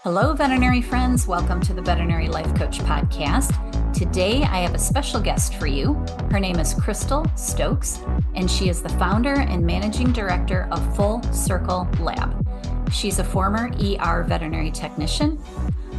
Hello, veterinary friends. Welcome to the Veterinary Life Coach Podcast. Today, I have a special guest for you. Her name is Crystal Stokes, and she is the founder and managing director of Full Circle Lab. She's a former ER veterinary technician,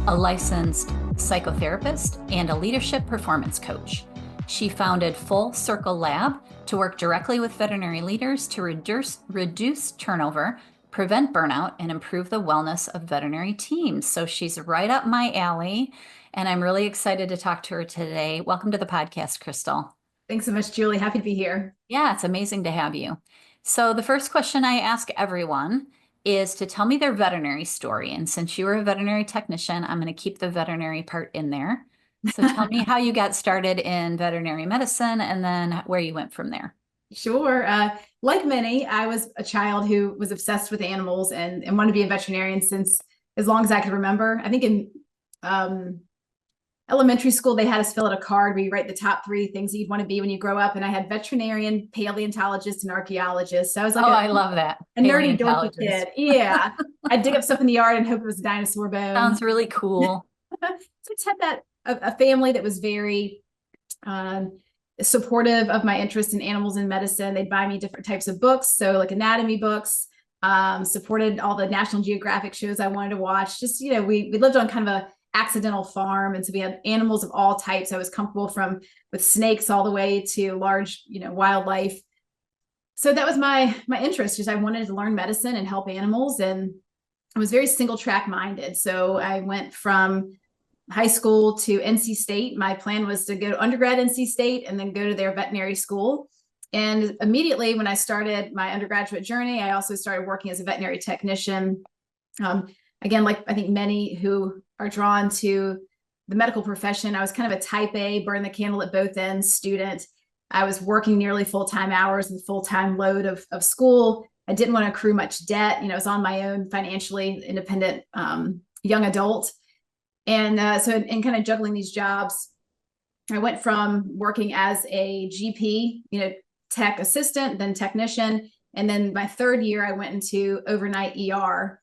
a licensed psychotherapist, and a leadership performance coach. She founded Full Circle Lab to work directly with veterinary leaders to reduce turnover, prevent burnout, and improve the wellness of veterinary teams. So she's right up my alley, and I'm really excited to talk to her today. Welcome to the podcast, Crystal. Thanks so much, Julie. Happy to be here. Yeah, it's amazing to have you. So the first question I ask everyone is to tell me their veterinary story. And since you were a veterinary technician, I'm going to keep the veterinary part in there. So tell me how you got started in veterinary medicine and then where you went from there. Sure. Like many, I was a child who was obsessed with animals and wanted to be a veterinarian since as long as I could remember. I think in elementary school, they had us fill out a card where you write the top 3 things that you'd want to be when you grow up. And I had veterinarian, paleontologist, and archaeologist. So I was like, I love that. A nerdy, dorky kid. Yeah. I'd dig up stuff in the yard and hope it was a dinosaur bone. Sounds really cool. So I just had a family that was very supportive of my interest in animals and medicine. They'd buy me different types of books. So like anatomy books, supported all the National Geographic shows I wanted to watch. Just, we lived on kind of a accidental farm. And so we had animals of all types. I was comfortable with snakes all the way to large, wildlife. So that was my interest. Just I wanted to learn medicine and help animals. And I was very single track minded. So I went from high school to NC State. My plan was to go to undergrad NC State and then go to their veterinary school. And immediately when I started my undergraduate journey, I also started working as a veterinary technician. Again, like I think many who are drawn to the medical profession, I was kind of a type A, burn the candle at both ends student. I was working nearly full-time hours and full-time load of school. I didn't want to accrue much debt. I was on my own, financially independent young adult. And so in kind of juggling these jobs, I went from working as a GP, tech assistant, then technician. And then my 3rd year, I went into overnight ER.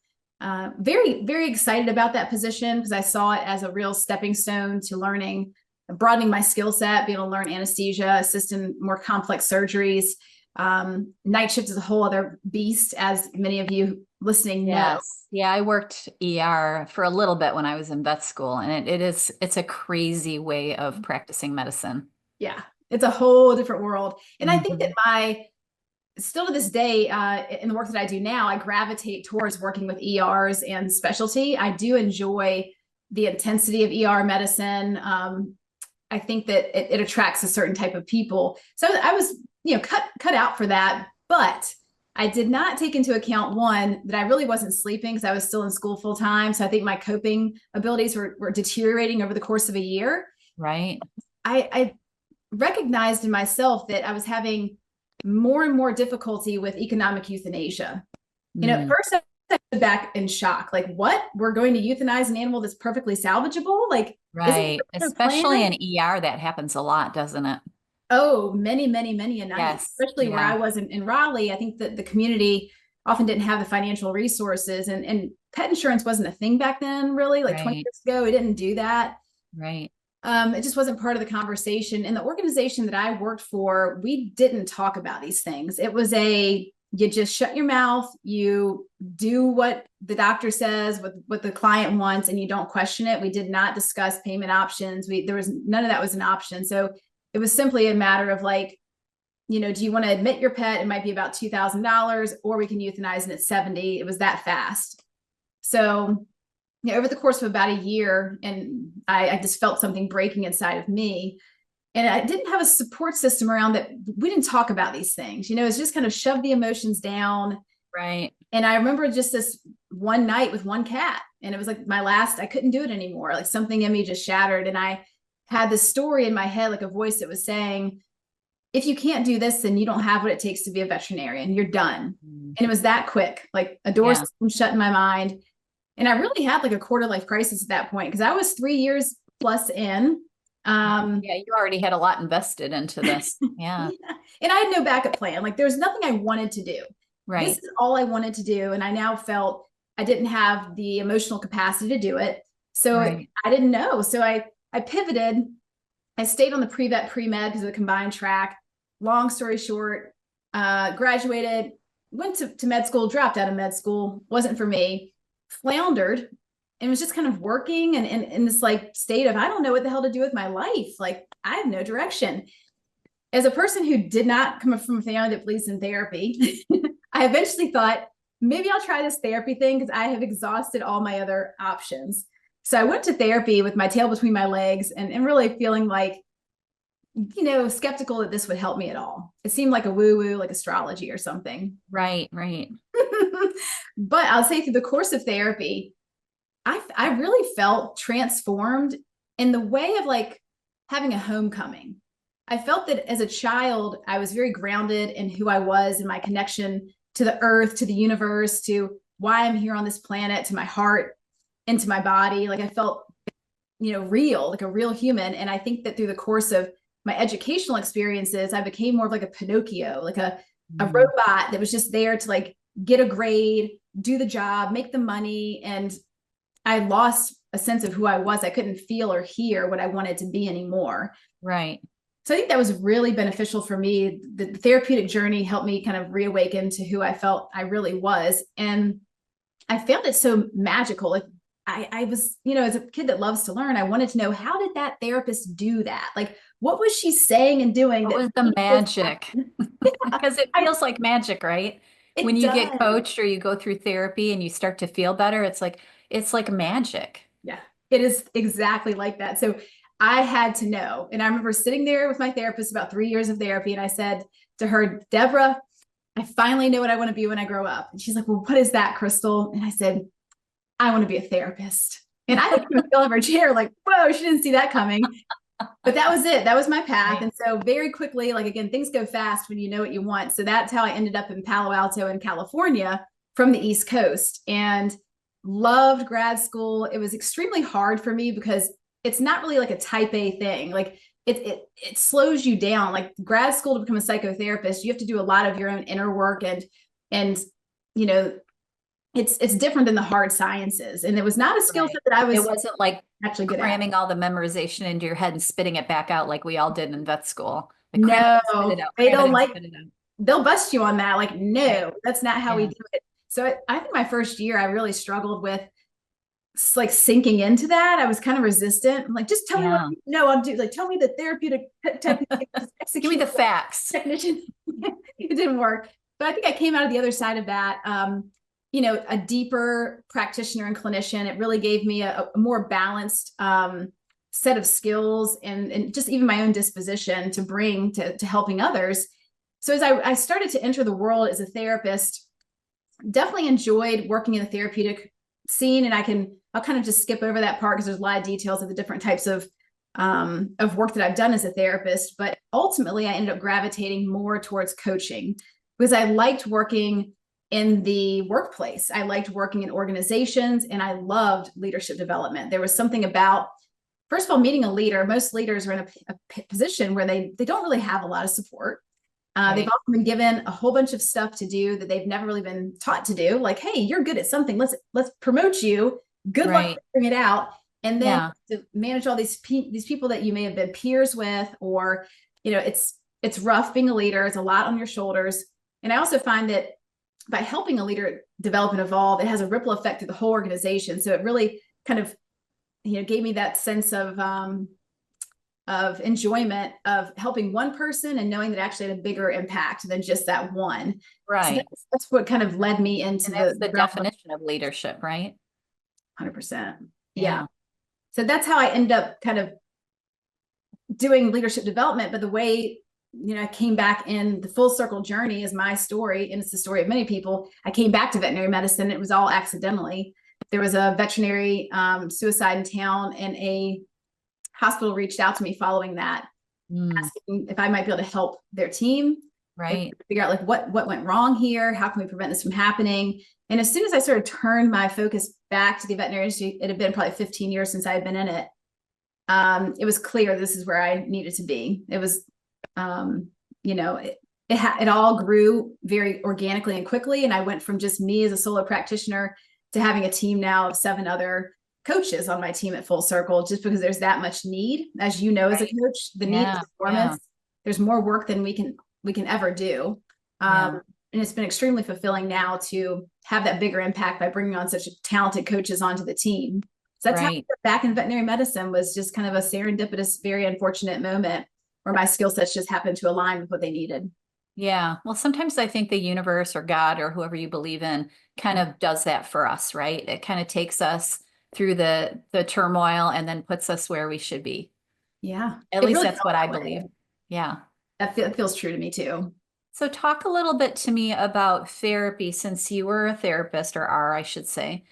Very, very excited about that position because I saw it as a real stepping stone to learning, broadening my skill set, being able to learn anesthesia, assist in more complex surgeries. Night shift is a whole other beast, as many of you listening know. Yeah, I worked ER for a little bit when I was in vet school, and it's a crazy way of practicing medicine. Yeah, it's a whole different world. And I think that still to this day, in the work that I do now, I gravitate towards working with ERs and specialty. I do enjoy the intensity of ER medicine. I think that it attracts a certain type of people. So I was, cut out for that, but I did not take into account, one, that I really wasn't sleeping because I was still in school full time. So I think my coping abilities were deteriorating over the course of a year. Right. I recognized in myself that I was having more and more difficulty with economic euthanasia. At first I was back in shock. Like, what? We're going to euthanize an animal that's perfectly salvageable? Like, right. Especially in ER, that happens a lot, doesn't it? Oh, many, many, many a night. Yes. Especially where I was in Raleigh. I think that the community often didn't have the financial resources, and pet insurance wasn't a thing back then, really. Like 20 years ago, we didn't do that. Right. It just wasn't part of the conversation. And the organization that I worked for, we didn't talk about these things. It was you just shut your mouth, you do what the doctor says, what the client wants, and you don't question it. We did not discuss payment options. There was none of that was an option. So it was simply a matter of like, do you want to admit your pet? It might be about $2,000, or we can euthanize and it's 70. It was that fast. So over the course of about a year, and I just felt something breaking inside of me. And I didn't have a support system around that. We didn't talk about these things. It's just kind of shoved the emotions down. Right. And I remember just this one night with one cat, and it was like I couldn't do it anymore. Like something in me just shattered. And I had this story in my head, like a voice that was saying, if you can't do this, then you don't have what it takes to be a veterinarian. You're done. And it was that quick, like a door shut in my mind. And I really had like a quarter life crisis at that point because I was 3 years plus in. You already had a lot invested into this. Yeah. And I had no backup plan. Like there's nothing I wanted to do. Right. This is all I wanted to do. And I now felt I didn't have the emotional capacity to do it. So Right. I didn't know. So I pivoted. I stayed on the pre-vet pre-med because of the combined track. Long story short, graduated, went to med school, dropped out of med school, wasn't for me, floundered, and was just kind of working and in this like state of, I don't know what the hell to do with my life. Like I have no direction. As a person who did not come from a family that believes in therapy, I eventually thought, maybe I'll try this therapy thing because I have exhausted all my other options. So I went to therapy with my tail between my legs and really feeling like, skeptical that this would help me at all. It seemed like a woo-woo, like astrology or something. Right. Right. But I'll say through the course of therapy, I really felt transformed in the way of like having a homecoming. I felt that as a child, I was very grounded in who I was and my connection to the earth, to the universe, to why I'm here on this planet, to my heart, into my body. Like I felt, real, like a real human. And I think that through the course of my educational experiences, I became more of like a Pinocchio, like a robot that was just there to like get a grade, do the job, make the money. And I lost a sense of who I was. I couldn't feel or hear what I wanted to be anymore. Right. So I think that was really beneficial for me. The therapeutic journey helped me kind of reawaken to who I felt I really was. And I found it so magical. Like I was, as a kid that loves to learn, I wanted to know, how did that therapist do that? Like, what was she saying and doing? What That was the magic? Because it feels like magic, right? When it you get does. coached or you go through therapy and you start to feel better, it's like magic. Yeah, it is exactly like that. So I had to know. And I remember sitting there with my therapist, about 3 years of therapy. And I said to her, Deborah, I finally know what I want to be when I grow up. And she's like, well, what is that, Crystal? And I said, I want to be a therapist. And I didn't even feel over her chair, like, whoa, she didn't see that coming. But that was it. That was my path. Right. And so very quickly, like, again, things go fast when you know what you want. So that's how I ended up in Palo Alto in California from the East Coast, and loved grad school. It was extremely hard for me because it's not really like a type A thing. Like it slows you down. Like grad school, to become a psychotherapist, you have to do a lot of your own inner work, and it's different than the hard sciences. And it was not a skill set that I It was wasn't like actually good at. cramming all the memorization into your head and spitting it back out like we all did in vet school. Like cram it No, and spit it out, they cram it don't and like, spit it out. they'll bust you on that. Like, no, Right. that's not how we Yeah. do it. So I think my first year, I really struggled with like sinking into that. I was kind of resistant. I'm like, just tell me what Yeah. you know I'll do. Like, tell me the therapeutic technique. Give me the facts. Technician. It didn't work. But I think I came out of the other side of that. A deeper practitioner and clinician. It really gave me a more balanced set of skills and just even my own disposition to bring to helping others. So as I started to enter the world as a therapist, definitely enjoyed working in the therapeutic scene. And I'll kind of just skip over that part because there's a lot of details of the different types of work that I've done as a therapist. But ultimately, I ended up gravitating more towards coaching because I liked working in the workplace. I liked working in organizations, and I loved leadership development. There was something about, first of all, meeting a leader. Most leaders are in a position where they don't really have a lot of support. Right. They've often been given a whole bunch of stuff to do that they've never really been taught to do. Like, hey, you're good at something. Let's promote you. Good Right. luck figuring it out. And then Yeah. to manage all these people that you may have been peers with, or it's rough being a leader. It's a lot on your shoulders. And I also find that by helping a leader develop and evolve, it has a ripple effect through the whole organization. So it really kind of gave me that sense of enjoyment of helping one person and knowing that it actually had a bigger impact than just that one. Right. So that's what kind of led me into The definition of leadership, right? 100%. Yeah. Yeah. So that's how I ended up kind of doing leadership development. But the way, I came back in the full circle journey is my story. And it's the story of many people. I came back to veterinary medicine. It was all accidentally. There was a veterinary suicide in town, and a hospital reached out to me following that, asking if I might be able to help their team. Right. Figure out like what went wrong here. How can we prevent this from happening? And as soon as I sort of turned my focus back to the veterinary industry, it had been probably 15 years since I had been in it. It was clear this is where I needed to be. It was, it all grew very organically and quickly. And I went from just me as a solo practitioner to having a team now of 7 other coaches on my team at Full Circle, just because there's that much need, as you know, as a coach, the need is enormous. There's more work than we can ever do. And it's been extremely fulfilling now to have that bigger impact by bringing on such talented coaches onto the team. So that's how back in veterinary medicine was just kind of a serendipitous, very unfortunate moment where my skill sets just happened to align with what they needed. Yeah. Well, sometimes I think the universe or God or whoever you believe in kind of does that for us, right? It kind of takes us through the turmoil and then puts us where we should be. Yeah. At least that's what I believe. Yeah. That feels true to me too. So talk a little bit to me about therapy, since you were a therapist, or are, I should say,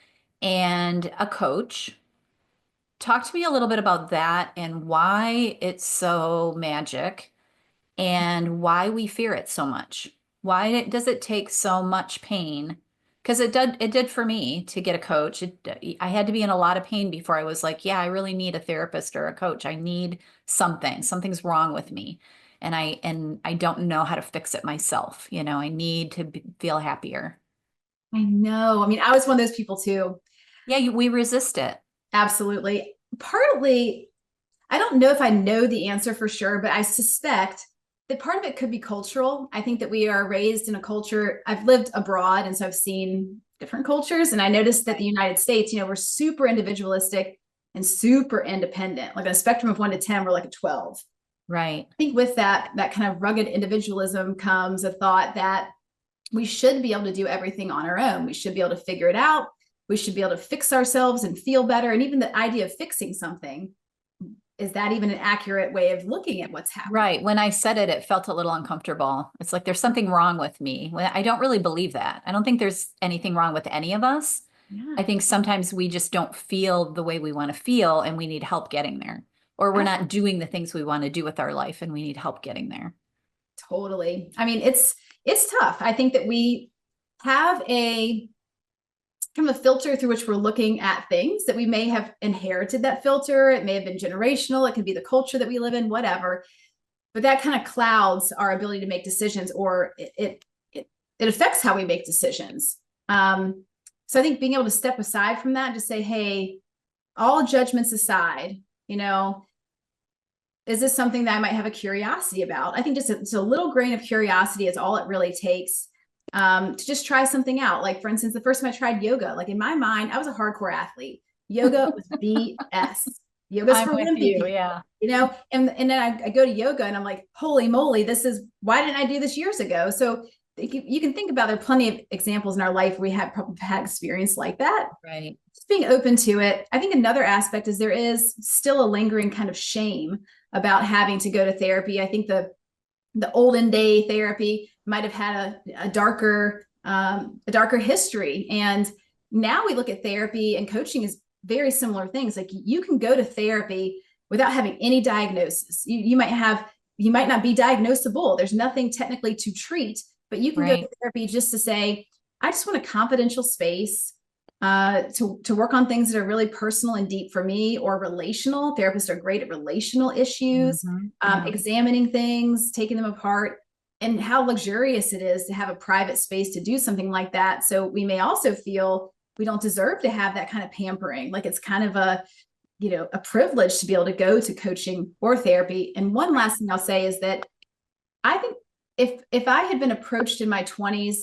and a coach. Talk to me a little bit about that and why it's so magic and why we fear it so much. Why does it take so much pain? Because it did for me to get a coach. I had to be in a lot of pain before I was like, yeah, I really need a therapist or a coach. I need something. Something's wrong with me. And I don't know how to fix it myself. I need to feel happier. I know. I mean, I was one of those people too. Yeah, we resist it. Absolutely. Partly, I don't know if I know the answer for sure, but I suspect that part of it could be cultural. I think that we are raised in a culture. I've lived abroad, and so I've seen different cultures. And I noticed that the United States, we're super individualistic and super independent. Like on a spectrum of 1 to 10, we're like a 12. Right. I think with that kind of rugged individualism comes a thought that we should be able to do everything on our own. We should be able to figure it out. We should be able to fix ourselves and feel better. And even the idea of fixing something, is that even an accurate way of looking at what's happening? Right. When I said it, it felt a little uncomfortable. It's like there's something wrong with me. I don't really believe that. I don't think there's anything wrong with any of us. Yeah. I think sometimes we just don't feel the way we want to feel and we need help getting there. Or we're not doing the things we want to do with our life and we need help getting there. Totally. I mean, it's tough. I think that we have a kind of a filter through which we're looking at things, that we may have inherited that filter. It may have been generational. It could be the culture that we live in, whatever. But that kind of clouds our ability to make decisions, or it affects how we make decisions. So I think being able to step aside from that and just say, hey, all judgments aside, is this something that I might have a curiosity about? I think just a little grain of curiosity is all it really takes to just try something out. Like, for instance, the first time I tried yoga, like in my mind, I was a hardcore athlete. Yoga was BS. Yoga's for wimpy people, yeah. And then I go to yoga and I'm like, holy moly, why didn't I do this years ago? So you can think about, there are plenty of examples in our life where we have probably had experience like that. Right. Just being open to it. I think another aspect is there is still a lingering kind of shame about having to go to therapy. I think the olden day therapy might have had a darker history. And now we look at therapy and coaching as very similar things. Like, you can go to therapy without having any diagnosis. You might not be diagnosable. There's nothing technically to treat, but you can go to therapy just to say, I just want a confidential space to work on things that are really personal and deep for me, or relational. Therapists are great at relational issues, examining things, taking them apart, and how luxurious it is to have a private space to do something like that. So we may also feel we don't deserve to have that kind of pampering. Like, it's kind of a privilege to be able to go to coaching or therapy. And one last thing I'll say is that I think if I had been approached in my 20s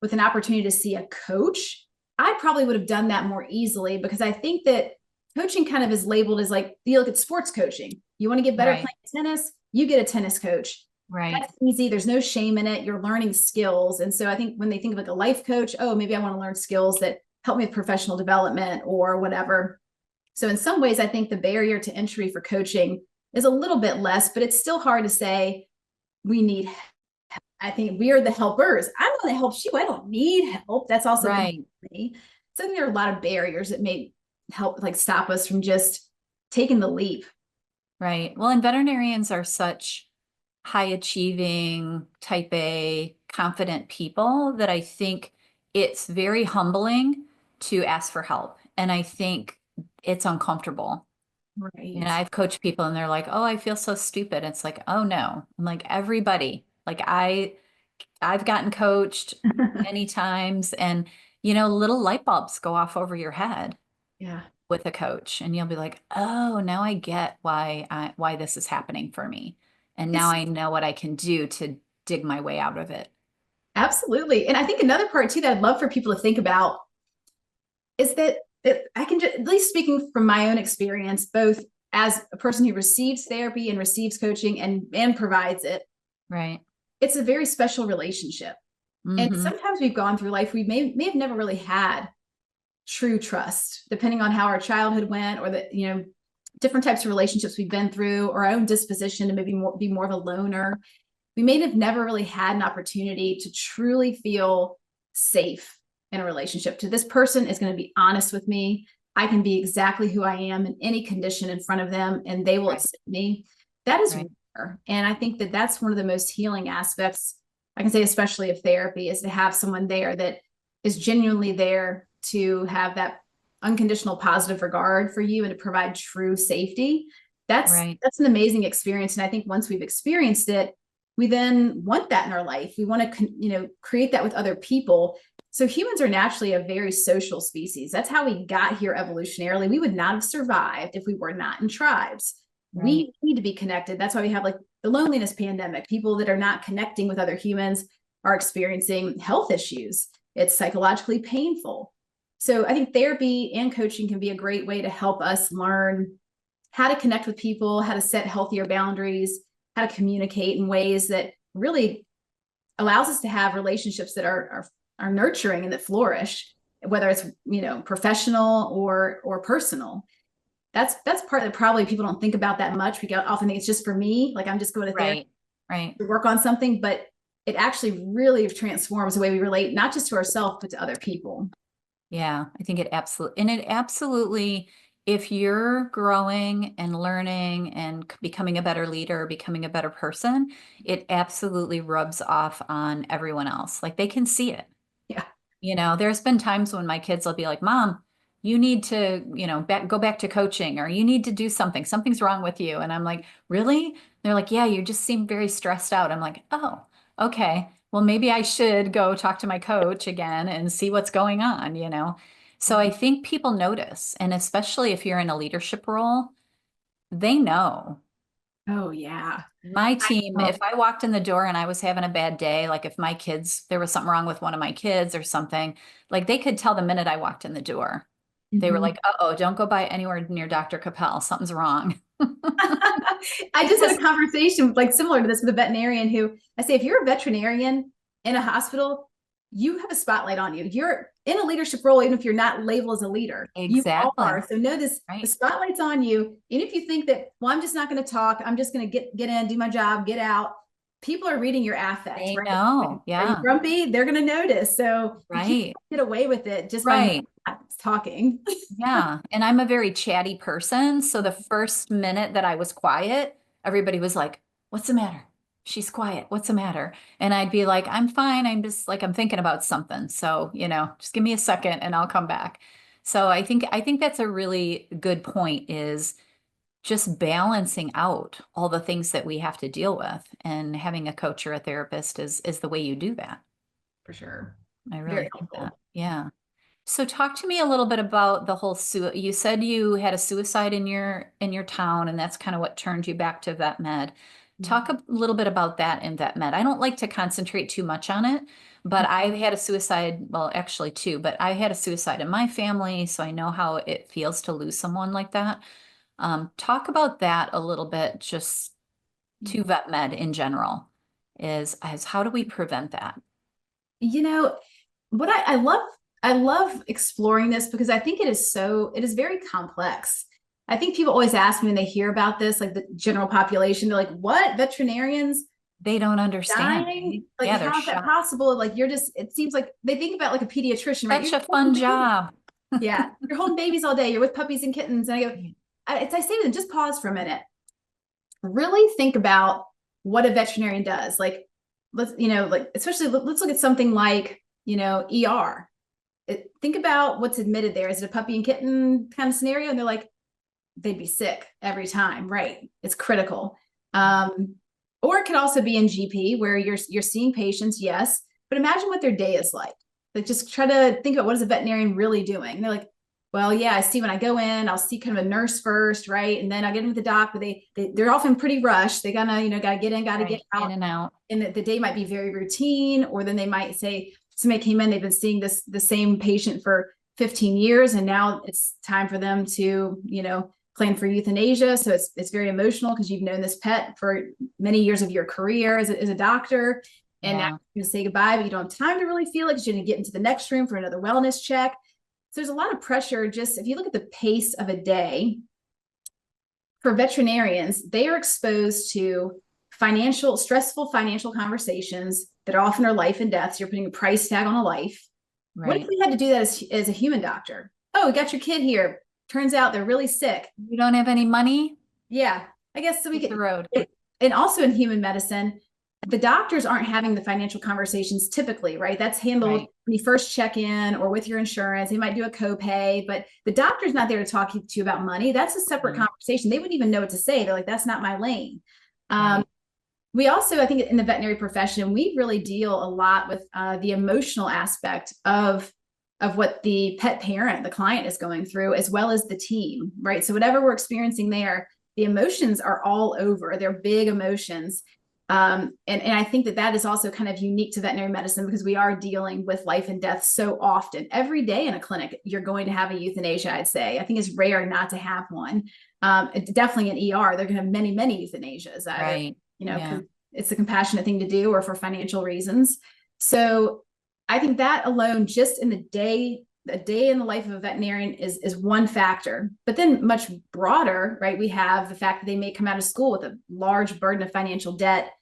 with an opportunity to see a coach, I probably would have done that more easily, because I think that coaching kind of is labeled as, like, you look at sports coaching. You want to get better playing tennis, you get a tennis coach. Right. That's easy. There's no shame in it. You're learning skills. And so I think when they think of like a life coach, oh, maybe I want to learn skills that help me with professional development or whatever. So in some ways, I think the barrier to entry for coaching is a little bit less, but it's still hard to say we need help. I think we are the helpers. I'm the one that helps you. I don't need help. That's also me. So I think there are a lot of barriers that may help, like, stop us from just taking the leap. Right. Well, and veterinarians are such high achieving, type A, confident people that I think it's very humbling to ask for help. And I think it's uncomfortable. Right. And I've coached people and they're like, oh, I feel so stupid. It's like, oh no. I'm like, everybody, like I've gotten coached many times, and little light bulbs go off over your head Yeah. with a coach, and you'll be like, oh, now I get why this is happening for me. And now It's I know what I can do to dig my way out of it. absolutely. And I think another part too that I'd love for people to think about is that I can just, at least speaking from my own experience, both as a person who receives therapy and receives coaching and provides it, Right. it's a very special relationship. And Mm-hmm. sometimes we've gone through life, we may have never really had true trust, depending on how our childhood went or different types of relationships we've been through, or our own disposition to maybe be more of a loner. We may have never really had an opportunity to truly feel safe in a relationship. To this person is going to be honest with me. I can be exactly who I am in any condition in front of them, and they will Right. accept me. That is Right. rare. And I think that that's one of the most healing aspects, I can say, especially of therapy, is to have someone there that is genuinely there to have that unconditional positive regard for you and to provide true safety. Right. That's an amazing experience. And I think once we've experienced it, we then want that in our life. We want to, create that with other people. So humans are naturally a very social species. That's how we got here evolutionarily. We would not have survived if we were not in tribes. Right. We need to be connected. That's why we have like the loneliness pandemic. People that are not connecting with other humans are experiencing health issues. It's psychologically painful. So I think therapy and coaching can be a great way to help us learn how to connect with people, how to set healthier boundaries, how to communicate in ways that really allows us to have relationships that are nurturing and that flourish, whether it's professional or personal. That's part that probably people don't think about that much. We often think it's just for me, like I'm just going to therapy Right. to work on something, but it actually really transforms the way we relate, not just to ourselves, but to other people. Yeah, I think it absolutely, if you're growing and learning and becoming a better leader, becoming a better person, it absolutely rubs off on everyone else. Like they can see it. Yeah. There's been times when my kids will be like, Mom, you need to, go back to coaching, or you need to do something. Something's wrong with you. And I'm like, really? They're like, yeah, you just seem very stressed out. I'm like, oh, okay. Well, maybe I should go talk to my coach again and see what's going on. So I think people notice, and especially if you're in a leadership role, they know. Oh yeah. My team, Oh, if I walked in the door and I was having a bad day, like if my kids, there was something wrong with one of my kids or something, like they could tell the minute I walked in the door. They were mhm. like, uh-oh, don't go by anywhere near Dr. Capel. Something's wrong. I just had Because a conversation like similar to this with a veterinarian who I say, if you're a veterinarian in a hospital, you have a spotlight on you. You're in a leadership role, even if you're not labeled as a leader. You exactly, are. So know this, the right? spotlight's on you. And if you think that, well, I'm just not going to talk, I'm just going to get in, do my job, get out. People are reading your affect, They right? know. Are you Yeah, grumpy? They're going to notice. So you can't right, get away with it just by right. not talking. Yeah. And I'm a very chatty person. So the first minute that I was quiet, everybody was like, what's the matter? She's quiet. What's the matter? And I'd be like, I'm fine. I'm just like, I'm thinking about something. So, just give me a second and I'll come back. So I think that's a really good point, is just balancing out all the things that we have to deal with, and having a coach or a therapist is the way you do that. For sure. I really Very think that. helpful. Yeah. So talk to me a little bit about the whole you said you had a suicide in your town, and that's kind of what turned you back to vet med. Talk a little bit about that in vet med. I don't like to concentrate too much on it, but I've had a suicide, well, actually two, but I had a suicide in my family, so I know how it feels to lose someone like that. Talk about that a little bit, just to vet med in general, is how do we prevent that? You know, what I love exploring this because I think it is very complex. I think people always ask me when they hear about this, like the general population, they're like, what, veterinarians They don't understand, dying? right? Like, Yeah, they're how is that shocked. possible? Like, it seems like they think about like a pediatrician, right? Such a fun job. Yeah, you're holding babies all day, you're with puppies and kittens. And I say to them, just pause for a minute, really think about what a veterinarian does. Like, especially let's look at something like, ER. Think about what's admitted there. Is it a puppy and kitten kind of scenario? And they're like, they'd be sick every time, right? It's critical. Or it could also be in GP where you're seeing patients, yes, but imagine what their day is like. Like, just try to think about, what is a veterinarian really doing? And they're like, well, yeah, I see when I go in, I'll see kind of a nurse first, right? And then I'll get in with the doc, but they're often pretty rushed. They gotta, gotta get in, gotta get out. In and out. And the day might be very routine, or then they might say, somebody came in, they've been seeing the same patient for 15 years, and now it's time for them to, plan for euthanasia. So it's very emotional, because you've known this pet for many years of your career as a doctor. And now you're going to say goodbye, but you don't have time to really feel it, because you're going to get into the next room for another wellness check. So there's a lot of pressure. Just if you look at the pace of a day for veterinarians, they are exposed to stressful financial conversations that often are life and death. So you're putting a price tag on a life. Right. What if we had to do that as a human doctor? Oh, we got your kid here. Turns out they're really sick. You don't have any money? Yeah, I guess so. We get the road. And also in human medicine, the doctors aren't having the financial conversations typically, right? That's handled when you first check in or with your insurance. They might do a copay, but the doctor's not there to talk to you about money. That's a separate conversation. They wouldn't even know what to say. They're like, that's not my lane. We also, I think in the veterinary profession, we really deal a lot with the emotional aspect of what the pet parent, the client, is going through, as well as the team, right? So whatever we're experiencing there, the emotions are all over. They're big emotions. And I think that is also kind of unique to veterinary medicine, because we are dealing with life and death so often. Every day in a clinic, you're going to have a euthanasia, I'd say. I think it's rare not to have one. It's definitely an ER. They're going to have many, many euthanasias. Right. It's a compassionate thing to do, or for financial reasons. So I think that alone, just in a day in the life of a veterinarian is one factor. But then much broader, right? We have the fact that they may come out of school with a large burden of financial debt.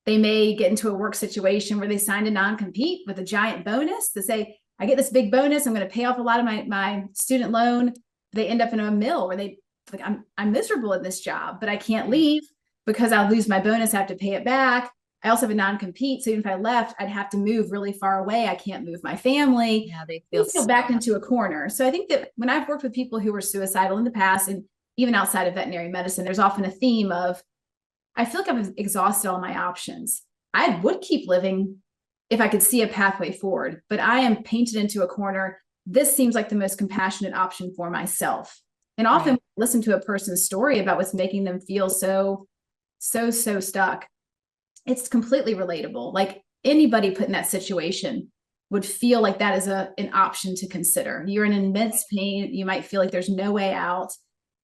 They may get into a work situation where they signed a non-compete with a giant bonus to say, I get this big bonus, I'm going to pay off a lot of my student loan. They end up in a mill where I'm miserable at this job, but I can't leave because I'll lose my bonus. I have to pay it back. I also have a non-compete. So even if I left, I'd have to move really far away. I can't move my family. Yeah, they feel backed into a corner. So I think that when I've worked with people who were suicidal in the past, and even outside of veterinary medicine, there's often a theme of, I feel like I've exhausted all my options. I would keep living if I could see a pathway forward, but I am painted into a corner. This seems like the most compassionate option for myself. And often listen to a person's story about what's making them feel so stuck. It's completely relatable. Like, anybody put in that situation would feel like that is an option to consider. You're in immense pain. You might feel like there's no way out.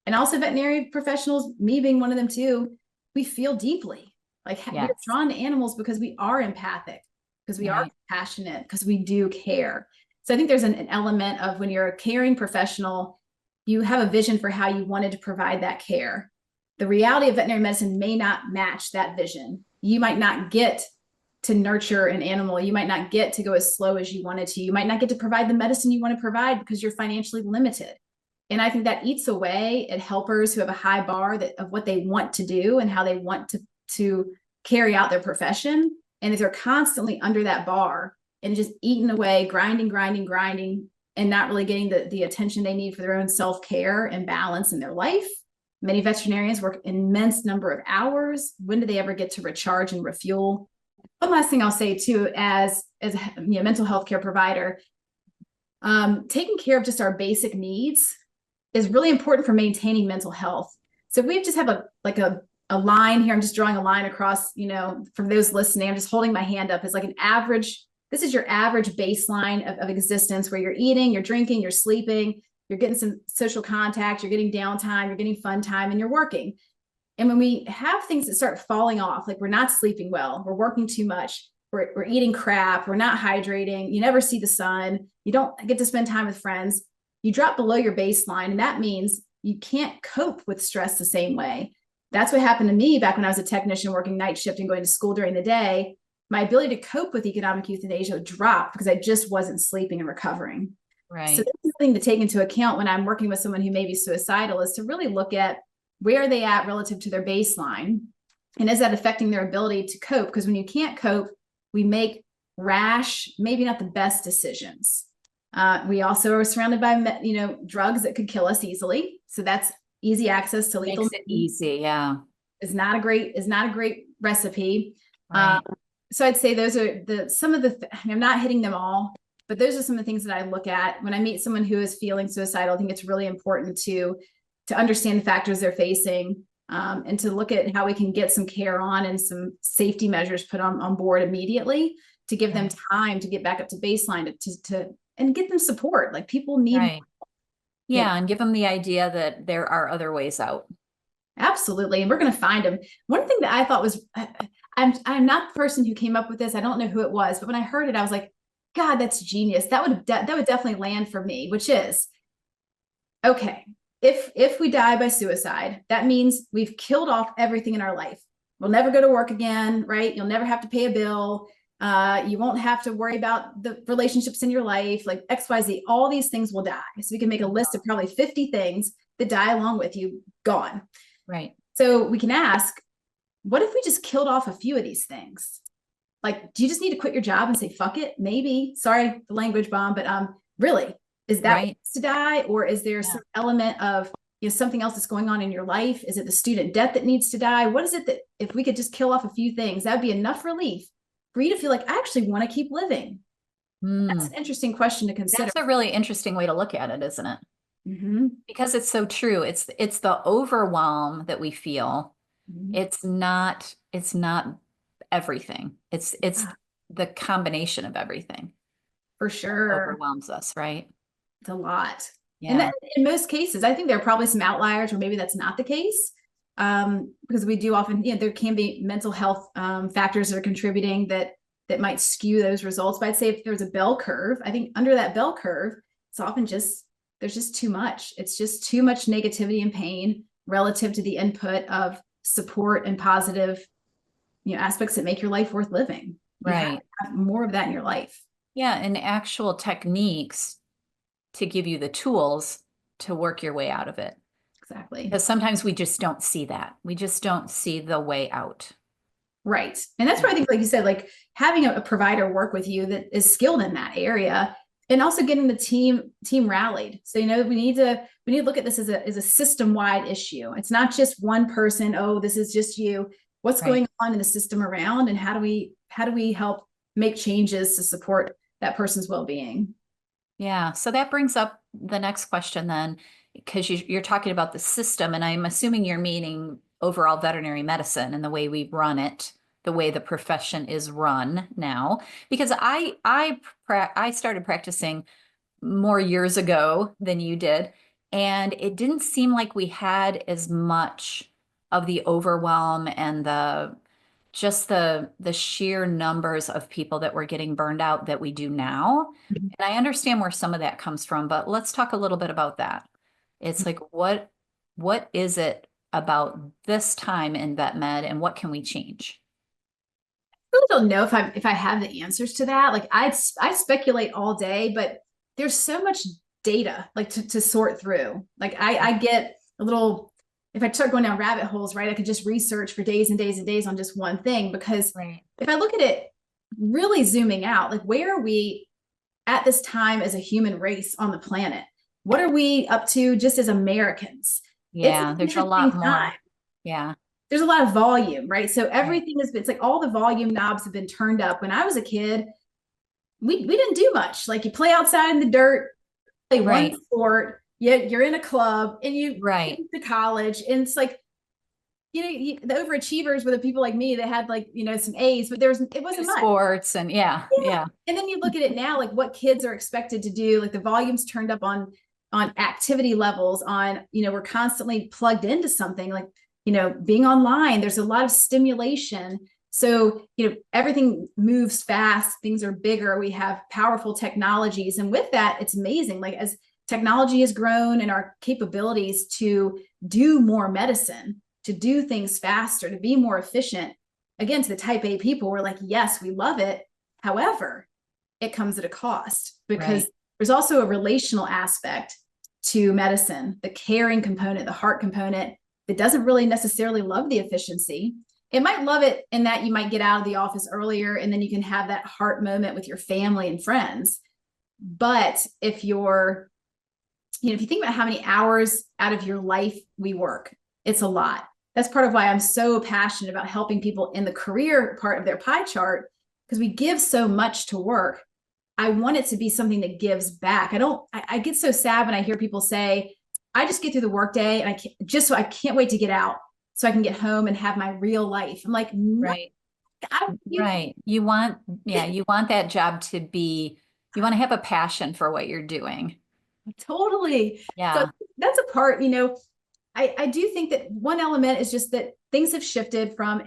And also veterinary professionals, me being one of them too, we feel deeply. Like, we're drawn to animals because we are empathic, because we are passionate, because we do care. So I think there's an element of, when you're a caring professional, you have a vision for how you wanted to provide that care. The reality of veterinary medicine may not match that vision. You might not get to nurture an animal. You might not get to go as slow as you wanted to. You might not get to provide the medicine you want to provide because you're financially limited. And I think that eats away at helpers who have a high bar of what they want to do and how they want to carry out their profession. And if they're constantly under that bar and just eating away, grinding, and not really getting the attention they need for their own self-care and balance in their life. Many veterinarians work an immense number of hours. When do they ever get to recharge and refuel? One last thing I'll say too, as a mental health care provider, taking care of just our basic needs is really important for maintaining mental health. So if we just have a line here, I'm just drawing a line across, for those listening, I'm just holding my hand up as like an average. This is your average baseline of existence, where you're eating, you're drinking, you're sleeping, you're getting some social contact, you're getting downtime, you're getting fun time, and you're working. And when we have things that start falling off, like we're not sleeping well, we're working too much, we're eating crap, we're not hydrating, you never see the sun, you don't get to spend time with friends, you drop below your baseline. And that means you can't cope with stress the same way. That's what happened to me back when I was a technician working night shift and going to school during the day. My ability to cope with economic euthanasia dropped because I just wasn't sleeping and recovering. Right. So that's something to take into account when I'm working with someone who may be suicidal, is to really look at where are they at relative to their baseline, and is that affecting their ability to cope? Because when you can't cope, we make rash, maybe not the best decisions. We also are surrounded by drugs that could kill us easily. So that's easy access to lethal. Makes it easy, yeah. Is not a great recipe. Right. So I'd say those are some of the. I'm not hitting them all, But those are some of the things that I look at when I meet someone who is feeling suicidal. I think it's really important to understand the factors they're facing, and to look at how we can get some care on and some safety measures put on board immediately to give them time to get back up to baseline to and get them support. Like people need. Right. Yeah. And give them the idea that there are other ways out. Absolutely. And we're going to find them. One thing that I thought was, I'm not the person who came up with this. I don't know who it was, but when I heard it, I was like, God, that's genius. That would definitely land for me, which is, okay, if we die by suicide, that means we've killed off everything in our life. We'll never go to work again, right? You'll never have to pay a bill. You won't have to worry about the relationships in your life, like XYZ. All these things will die. So we can make a list of probably 50 things that die along with you, gone. Right. So we can ask, what if we just killed off a few of these things? Like, do you just need to quit your job and say, fuck it? Maybe, sorry, the language bomb, but really, is that right. to die? Or is there some element of, something else that's going on in your life? Is it the student debt that needs to die? What is it that if we could just kill off a few things, that'd be enough relief for you to feel like I actually want to keep living? That's an interesting question to consider. That's a really interesting way to look at it, isn't it? Mm-hmm. Because it's so true. It's the overwhelm that we feel. Mm-hmm. It's not everything. It's the combination of everything. For sure. Overwhelms us, right? It's a lot. Yeah. And that, in most cases, I think there are probably some outliers where maybe that's not the case. Because we do often, there can be mental health factors that are contributing that might skew those results. But I'd say if there's a bell curve, I think under that bell curve, it's often there's just too much. It's just too much negativity and pain relative to the input of support and positive, aspects that make your life worth living. Right. Have more of that in your life. Yeah. And actual techniques to give you the tools to work your way out of it. Exactly. Because sometimes we just don't see that. We just don't see the way out. Right. And that's where I think, like you said, like having a provider work with you that is skilled in that area, and also getting the team rallied. So, we need to look at this as a system-wide issue. It's not just one person. Oh, this is just you. What's going on in the system around, and how do we help make changes to support that person's well-being? Yeah. So that brings up the next question then, because you're talking about the system, and I'm assuming you're meaning overall veterinary medicine and the way we run it, the way the profession is run now. Because I started practicing more years ago than you did, and it didn't seem like we had as much of the overwhelm and the sheer numbers of people that were getting burned out that we do now. Mm-hmm. And I understand where some of that comes from, but let's talk a little bit about that. It's like, what is it about this time in vet med, and what can we change? I really don't know if I have the answers to that. Like I speculate all day, but there's so much data like to sort through. Like I get a little, if I start going down rabbit holes, right, I could just research for days and days and days on just one thing, because if I look at it really zooming out, like where are we at this time as a human race on the planet? What are we up to just as Americans? Yeah, there's a lot more. Yeah. There's a lot of volume, right? So everything it's like all the volume knobs have been turned up. When I was a kid, we didn't do much. Like you play outside in the dirt, play one sport, you're in a club, and you get to college. And it's like, the overachievers were the people like me that had like, some A's, but it wasn't much. Sports and yeah. And then you look at it now, like what kids are expected to do, like the volume's turned up on activity levels, on, we're constantly plugged into something, like, being online, there's a lot of stimulation. So, everything moves fast, things are bigger, we have powerful technologies. And with that, it's amazing. Like as technology has grown and our capabilities to do more medicine, to do things faster, to be more efficient, again, to the type A people, we're like, yes, we love it. However, it comes at a cost, because there's also a relational aspect to medicine, the caring component, the heart component, that doesn't really necessarily love the efficiency. It might love it in that you might get out of the office earlier, and then you can have that heart moment with your family and friends. But if you think about how many hours out of your life we work, it's a lot. That's part of why I'm so passionate about helping people in the career part of their pie chart, because we give so much to work. I want it to be something that gives back. I get so sad when I hear people say, I just get through the workday and I can't wait to get out so I can get home and have my real life. I'm like, no, Right. Right. You want that job to be, you want to have a passion for what you're doing. totally. So Yeah. that's a part, I do think that one element is just that things have shifted from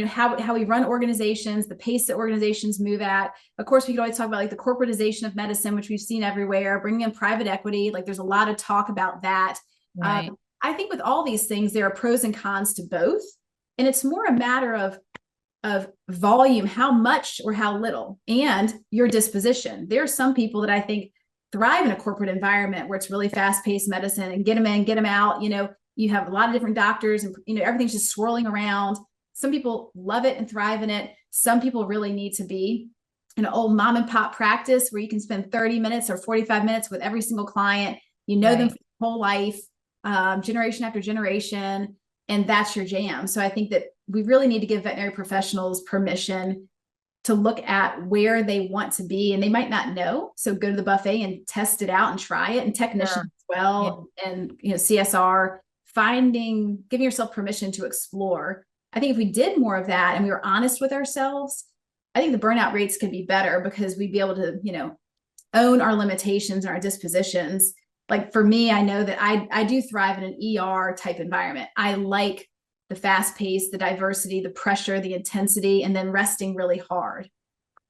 how we run organizations, the pace that organizations move at. Of course, we could always talk about like the corporatization of medicine, which we've seen everywhere, bringing in private equity. Like there's a lot of talk about that. Right. I think with all these things, there are pros and cons to both. And it's more a matter of volume, how much or how little, and your disposition. There are some people that I think thrive in a corporate environment where it's really fast-paced medicine and get them in, get them out. You have a lot of different doctors and everything's just swirling around. Some people love it and thrive in it. Some people really need to be an old mom and pop practice where you can spend 30 minutes or 45 minutes with every single client. You know them for their whole life, generation after generation, and that's your jam. So I think that we really need to give veterinary professionals permission to look at where they want to be, and they might not know. So go to the buffet and test it out and try it, and technicians as well. Yeah. And CSR, giving yourself permission to explore. I think if we did more of that and we were honest with ourselves, I think the burnout rates could be better because we'd be able to, own our limitations and our dispositions. Like for me, I know that I do thrive in an ER type environment. I like the fast pace, the diversity, the pressure, the intensity, and then resting really hard.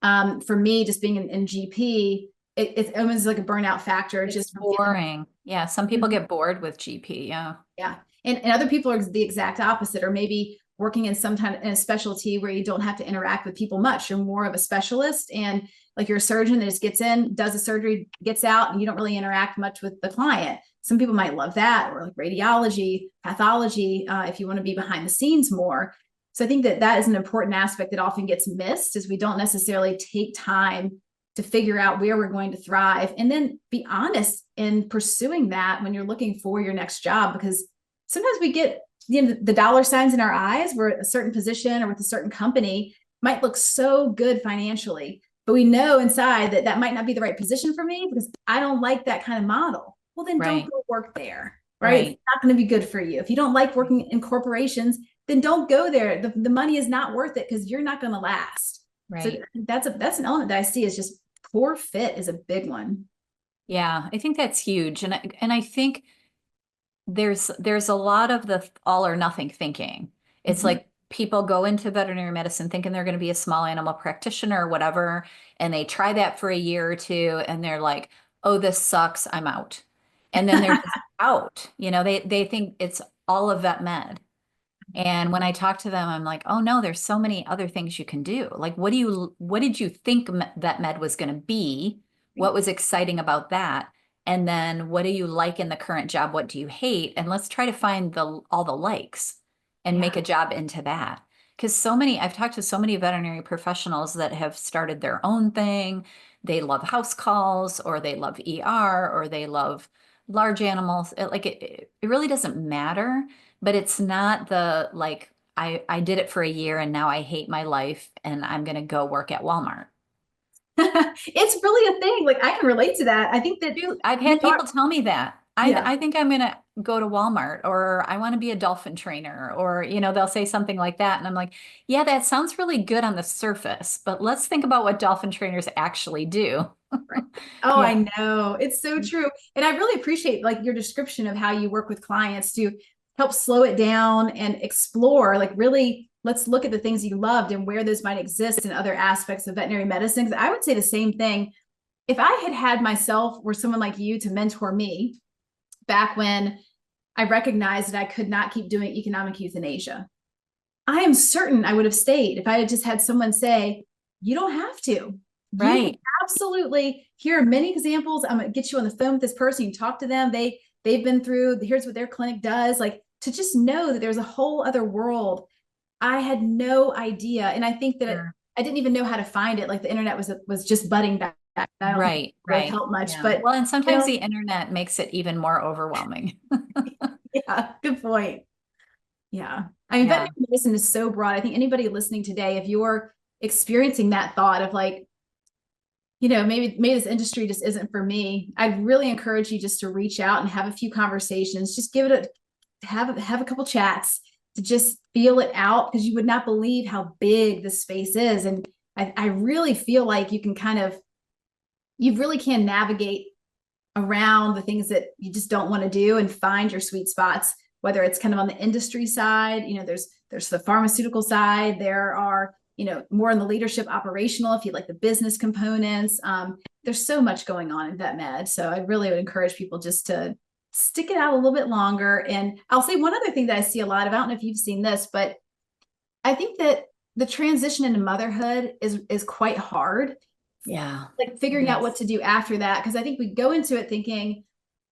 For me, just being in GP, it's almost like a burnout factor. It's just boring. Yeah. Some people get bored with GP. Yeah. Yeah. And other people are the exact opposite, or maybe working in a specialty where you don't have to interact with people much. You're more of a specialist, and like you're a surgeon that just gets in, does the surgery, gets out, and you don't really interact much with the client. Some people might love that, or like radiology, pathology, if you want to be behind the scenes more. So I think that is an important aspect that often gets missed, is we don't necessarily take time to figure out where we're going to thrive, and then be honest in pursuing that when you're looking for your next job. Because sometimes we get the dollar signs in our eyes where a certain position or with a certain company might look so good financially, but we know inside that might not be the right position for me because I don't like that kind of model. Well, then don't go work there, right? It's not going to be good for you. If you don't like working in corporations, then don't go there. The money is not worth it because you're not going to last. Right. So that's an element that I see is just poor fit is a big one. Yeah, I think that's huge. And I think there's a lot of the all or nothing thinking. It's like people go into veterinary medicine thinking they're going to be a small animal practitioner or whatever, and they try that for a year or two, and they're like, oh, this sucks, I'm out. And then they're just out. They think it's all of vet med. And when I talk to them, I'm like, oh no, there's so many other things you can do. Like, what did you think vet med was going to be? What was exciting about that? And then what do you like in the current job? What do you hate? And let's try to find all the likes and make a job into that. Because I've talked to so many veterinary professionals that have started their own thing. They love house calls, or they love ER, or they love large animals. It really doesn't matter, but it's not I did it for a year and now I hate my life and I'm going to go work at Walmart. It's really a thing. Like I can relate to that. I think that I've had people tell me that. I think I'm going to go to Walmart, or I want to be a dolphin trainer, or, they'll say something like that. And I'm like, yeah, that sounds really good on the surface, but let's think about what dolphin trainers actually do. Right. Oh, yeah. I know. It's so true. And I really appreciate like your description of how you work with clients to help slow it down and explore, like really, let's look at the things you loved and where those might exist in other aspects of veterinary medicine. Because I would say the same thing. If I had myself or someone like you to mentor me back when I recognized that I could not keep doing economic euthanasia, I am certain I would have stayed if I had just had someone say, you don't have to. Right. Absolutely. Here are many examples. I'm going to get you on the phone with this person. You talk to them. They've been through, here's what their clinic does. Like, to just know that there's a whole other world. I had no idea. And I think that I didn't even know how to find it. Like the internet was just budding back. I don't think it helped much, but well, and sometimes the internet makes it even more overwhelming. Yeah, good point. Yeah. I mean, veterinary medicine is so broad. I think anybody listening today, if you're experiencing that thought of like, maybe this industry just isn't for me, I'd really encourage you just to reach out and have a few conversations. Just give it have a couple chats to just feel it out, because you would not believe how big this space is. And I really feel like you really can navigate around the things that you just don't want to do and find your sweet spots, whether it's kind of on the industry side. There's the pharmaceutical side. There are, more in the leadership operational, if you like the business components. There's so much going on in vet med. So I really would encourage people just to stick it out a little bit longer. And I'll say one other thing that I see a lot of, I don't know if you've seen this, but I think that the transition into motherhood is quite hard. Yeah. Like figuring out what to do after that. Because I think we go into it thinking,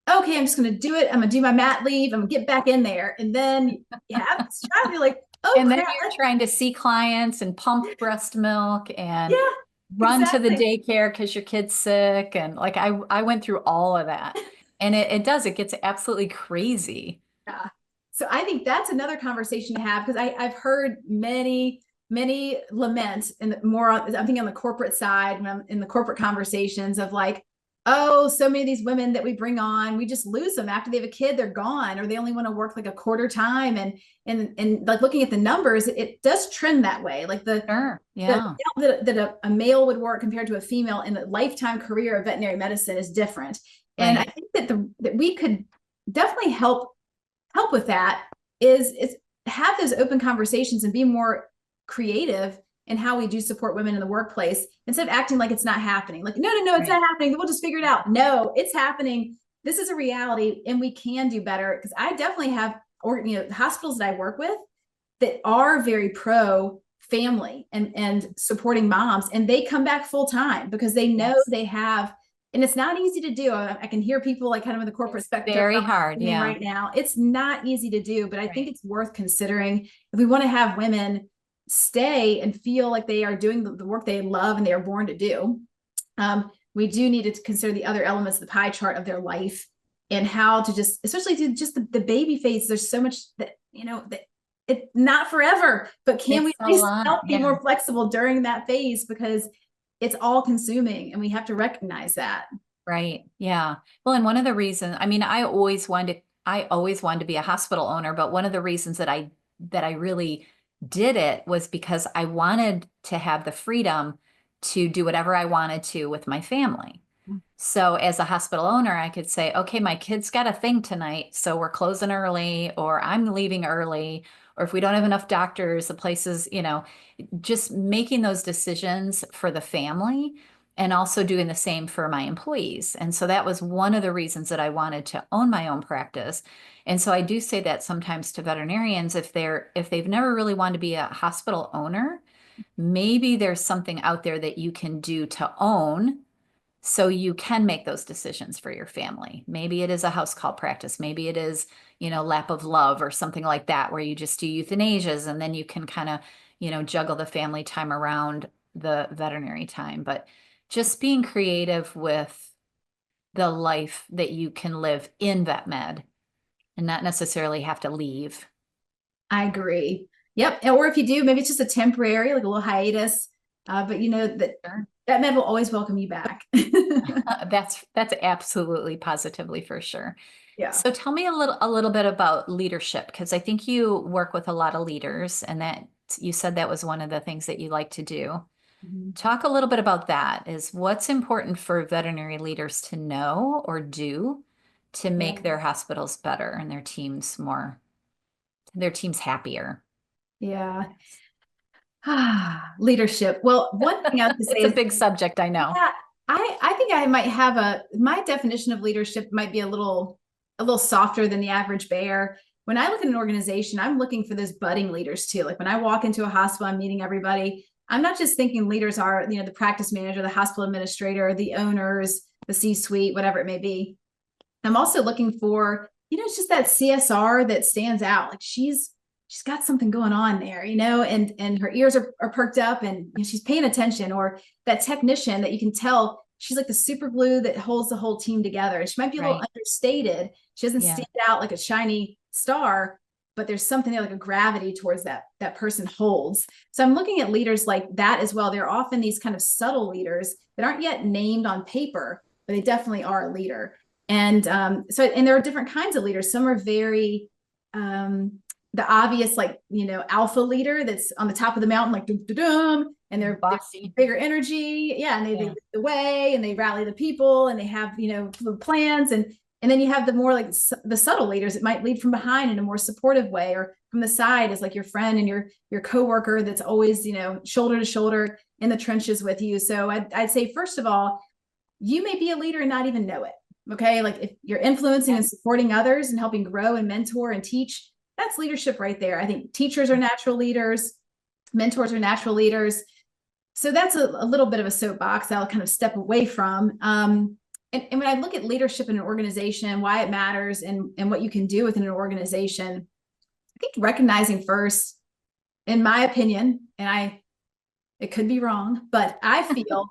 okay, I'm just going to do it. I'm going to do my mat leave. I'm going to get back in there. And then you have this child, you're like, oh, and crap. then you're trying to see clients and pump breast milk and Yeah, run exactly. to the daycare because your kid's sick. And like, I went through all of that, and it gets absolutely crazy. Yeah. So I think that's another conversation to have, because I've heard many lament, and more, I think on the corporate side, when I'm in the corporate conversations of like, oh, so many of these women that we bring on, we just lose them after they have a kid, they're gone, or they only want to work like a quarter time. And like looking at the numbers, it does trend that way. Like Sure. Yeah. that a male would work compared to a female in the lifetime career of veterinary medicine is different. And Right. I think that we could definitely help with that is have those open conversations and be more creative in how we do support women in the workplace, instead of acting like it's not happening. Like, no, it's not happening. We'll just figure it out. No, it's happening. This is a reality, and we can do better. Because I definitely have, hospitals that I work with that are very pro family and supporting moms, and they come back full time because they know they have. And it's not easy to do. I can hear people like kind of in the corporate spectrum Very hard. Yeah. right now. It's not easy to do, but I think it's worth considering if we want to have women stay and feel like they are doing the work they love and they are born to do. We do need to consider the other elements of the pie chart of their life, and how to especially to just the baby phase. There's so much that, that it's not forever, but can we at least help be more flexible during that phase, because it's all consuming and we have to recognize that. Right. Yeah. Well, and one of the reasons, I mean, I always wanted to be a hospital owner, but one of the reasons that I really did it was because I wanted to have the freedom to do whatever I wanted to with my family. So as a hospital owner, I could say, okay, my kid's got a thing tonight, so we're closing early, or I'm leaving early, or if we don't have enough doctors, the places, just making those decisions for the family and also doing the same for my employees. And so that was one of the reasons that I wanted to own my own practice. And so I do say that sometimes to veterinarians, if they've never really wanted to be a hospital owner, maybe there's something out there that you can do to own, so you can make those decisions for your family. Maybe it is a house call practice. Maybe it is, lap of love or something like that, where you just do euthanasias, and then you can kind of, juggle the family time around the veterinary time. But just being creative with the life that you can live in vet med and not necessarily have to leave. I agree. Yep. Or if you do, maybe it's just a temporary, like a little hiatus. But that med will always welcome you back. That's absolutely positively for sure. Yeah. So tell me a little bit about leadership, because I think you work with a lot of leaders, and that you said that was one of the things that you like to do. Mm-hmm. Talk a little bit about that. Is what's important for veterinary leaders to know or do to make their hospitals better and their teams happier? Yeah. Leadership. Well, one thing I have to say it's a big subject, I know. Yeah, I think I might have my definition of leadership might be a little softer than the average bear. When I look at an organization, I'm looking for those budding leaders too. Like when I walk into a hospital, I'm meeting everybody. I'm not just thinking leaders are, the practice manager, the hospital administrator, the owners, the C-suite, whatever it may be. I'm also looking for, it's just that CSR that stands out. Like she's got something going on there, and her ears are perked up, and she's paying attention. Or that technician that you can tell she's like the super glue that holds the whole team together. And she might be a little understated. She doesn't stand out like a shiny star, but there's something there, like a gravity towards that person holds. So I'm looking at leaders like that as well. They're often these kind of subtle leaders that aren't yet named on paper, but they definitely are a leader. And and there are different kinds of leaders. Some are very the obvious, like, alpha leader that's on the top of the mountain, like dum, dum, dum, and they're bigger energy. Yeah. And they lead the way, and they rally the people, and they have, plans. And then you have the more like the subtle leaders that might lead from behind in a more supportive way, or from the side as like your friend and your coworker that's always, shoulder to shoulder in the trenches with you. So I'd say, first of all, you may be a leader and not even know it. Okay. Like if you're influencing and supporting others and helping grow and mentor and teach, that's leadership right there. I think teachers are natural leaders. Mentors are natural leaders. So that's a little bit of a soapbox I'll kind of step away from. And when I look at leadership in an organization, why it matters, and what you can do within an organization, I think recognizing first, in my opinion, and it could be wrong, but I feel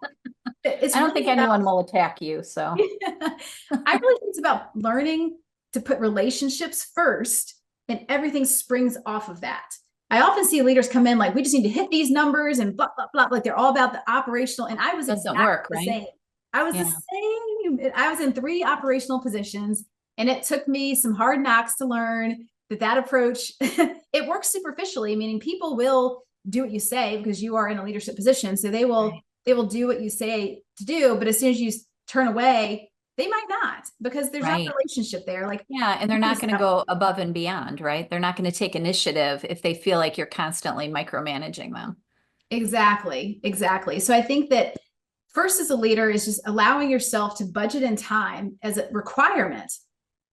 I don't think anyone will attack you. So I really think it's about learning to put relationships first, and everything springs off of that. I often see leaders come in like, we just need to hit these numbers and blah, blah, blah. Like they're all about the operational. And I was doesn't work, right? Same. I was the same. I was in 3 operational positions, and it took me some hard knocks to learn that approach, it works superficially, meaning people will do what you say because you are in a leadership position. So they will do what you say to do. But as soon as you turn away, they might not, because there's not a relationship there. Like, and they're not going to go above and beyond, right? They're not going to take initiative if they feel like you're constantly micromanaging them. Exactly. So I think that first, as a leader, is just allowing yourself to budget in time as a requirement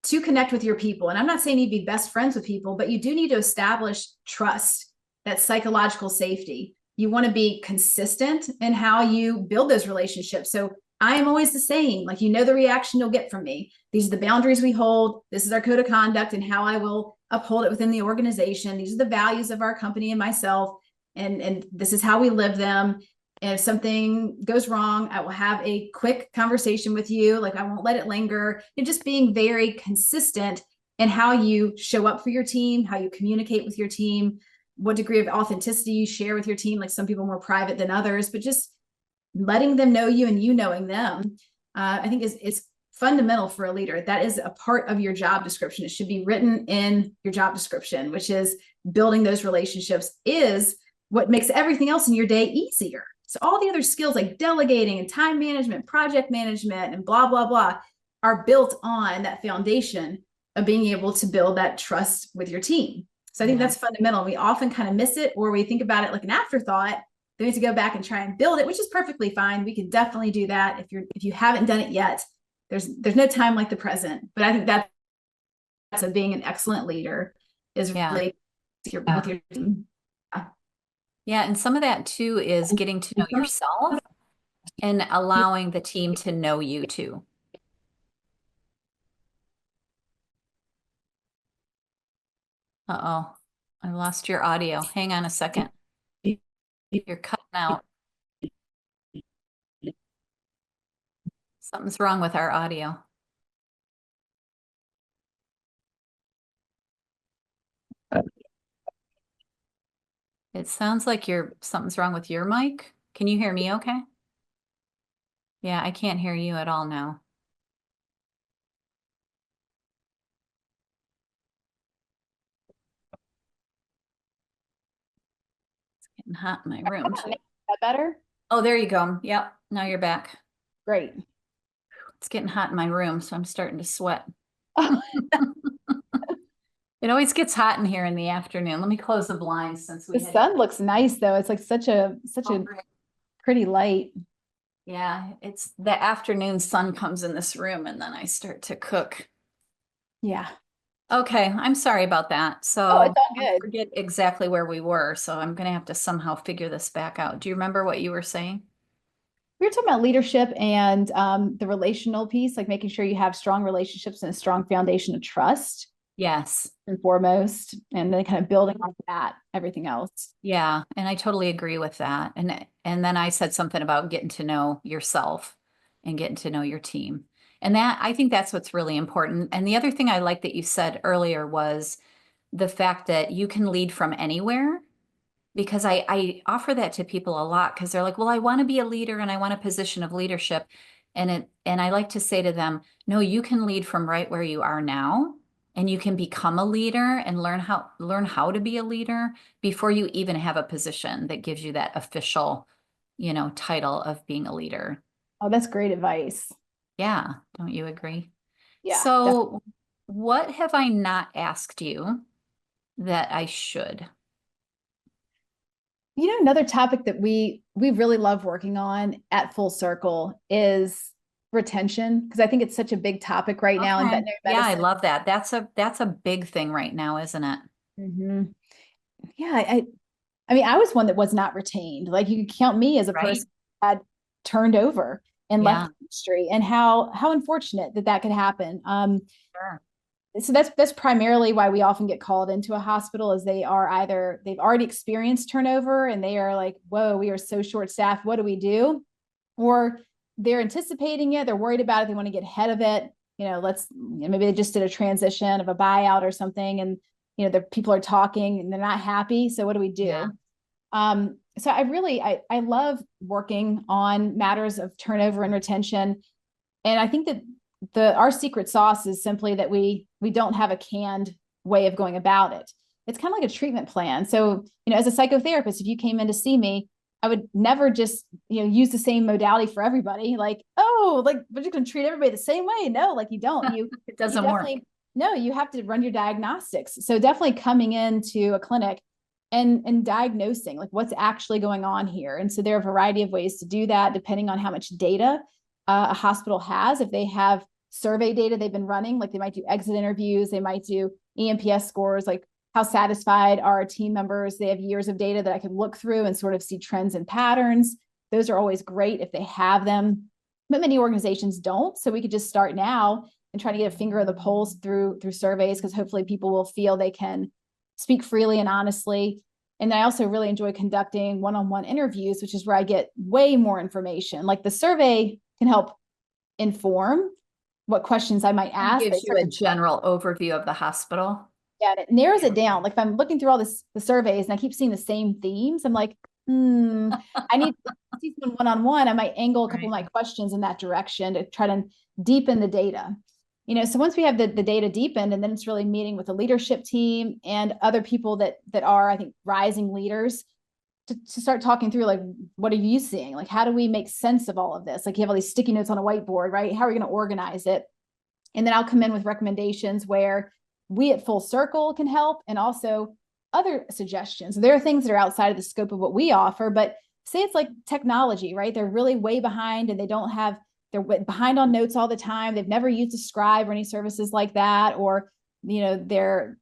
to connect with your people. And I'm not saying you be best friends with people, but you do need to establish trust, that psychological safety. You want to be consistent in how you build those relationships. So I am always the same. Like, the reaction you'll get from me. These are the boundaries we hold. This is our code of conduct and how I will uphold it within the organization. These are the values of our company and myself. And this is how we live them. And if something goes wrong, I will have a quick conversation with you. Like, I won't let it linger. And just being very consistent in how you show up for your team, how you communicate with your team, what degree of authenticity you share with your team. Like, some people are more private than others, but just letting them know you and you knowing them, I think is fundamental for a leader. That is a part of your job description. It should be written in your job description, which is building those relationships is what makes everything else in your day easier. So all the other skills like delegating and time management, project management, and blah, blah, blah are built on that foundation of being able to build that trust with your team. So I think that's fundamental. We often kind of miss it, or we think about it like an afterthought. They need to go back and try and build it, which is perfectly fine. We can definitely do that. If you haven't done it yet, there's no time like the present. But I think that's of being an excellent leader is really with your team. Yeah. And some of that too is getting to know yourself and allowing the team to know you too. Uh-oh, I lost your audio. Hang on a second. You're cutting out. Something's wrong with our audio. It sounds like something's wrong with your mic. Can you hear me okay? Yeah, I can't hear you at all now. It's getting hot in my room too. Is that better? Oh, there you go. Yep, now you're back. Great. It's getting hot in my room, so I'm starting to sweat. It always gets hot in here in the afternoon. Let me close the blinds since the sun looks nice though. It's like such a pretty light. Yeah, it's the afternoon sun comes in this room and then I start to cook. Yeah. Okay, I'm sorry about that. So it's all good. I forget exactly where we were, so I'm gonna have to somehow figure this back out. Do you remember what you were saying? We were talking about leadership and the relational piece, like making sure you have strong relationships and a strong foundation of trust. Yes. And foremost, and then kind of building on that, everything else. Yeah, and I totally agree with that. And then I said something about getting to know yourself and getting to know your team. And I think that's what's really important. And the other thing I like that you said earlier was the fact that you can lead from anywhere, because I offer that to people a lot because they're like, well, I want to be a leader and I want a position of leadership. And I like to say to them, no, you can lead from right where you are now, and you can become a leader and learn how to be a leader before you even have a position that gives you that official, title of being a leader. Oh, that's great advice. Yeah, don't you agree? Yeah, definitely. So, what have I not asked you that I should? Another topic that we really love working on at Full Circle is retention, because I think it's such a big topic right now in Okay. veterinary Yeah, I medicine. love that. That's a big thing right now, isn't it? Mhm. Yeah, I mean, I was one that was not retained. Like, you could count me as a Right? person that had turned over and left Yeah, the industry, and how unfortunate that that could happen. sure. So that's primarily why we often get called into a hospital, is they are either they've already experienced turnover and they are like, whoa, we are so short staffed, what do we do? Or they're anticipating it, they're worried about it, they want to get ahead of it. Maybe they just did a transition of a buyout or something, and the people are talking and they're not happy, so what do we Yeah. do? So I love working on matters of turnover and retention. And I think that our secret sauce is simply that we don't have a canned way of going about it. It's kind of like a treatment plan. So, as a psychotherapist, if you came in to see me, I would never just, use the same modality for everybody. Like, oh, like we're just going to treat everybody the same way. No, like you don't. It You doesn't work. definitely no, you have to run your diagnostics. So definitely coming into a clinic and diagnosing like what's actually going on here. And so there are a variety of ways to do that depending on how much data a hospital has. If they have survey data they've been running, like they might do exit interviews, they might do EMPS scores, like how satisfied are our team members. They have years of data that I can look through and sort of see trends and patterns. Those are always great if they have them, but many organizations don't. So we could just start now and try to get a finger of the pulse through surveys, because hopefully people will feel they can speak freely and honestly. And I also really enjoy conducting one-on-one interviews, which is where I get way more information. Like the survey can help inform what questions I might It ask. They gives you start a to tell, general overview of the hospital. yeah, it narrows Yeah. it down. Like if I'm looking through all the surveys and I keep seeing the same themes, I'm like, I need to see someone one-on-one. I might angle a couple of Right. my questions in that direction to try to deepen the data. So once we have the data deepened, and then it's really meeting with the leadership team and other people that are, I think, rising leaders, to start talking through, like, what are you seeing? Like, how do we make sense of all of this? Like, you have all these sticky notes on a whiteboard, right? How are we going to organize it? And then I'll come in with recommendations where we at Full Circle can help, and also other suggestions. There are things that are outside of the scope of what we offer, but say it's like technology, right? They're really way behind and they're behind on notes all the time. They've never used a scribe or any services like that, or, they're,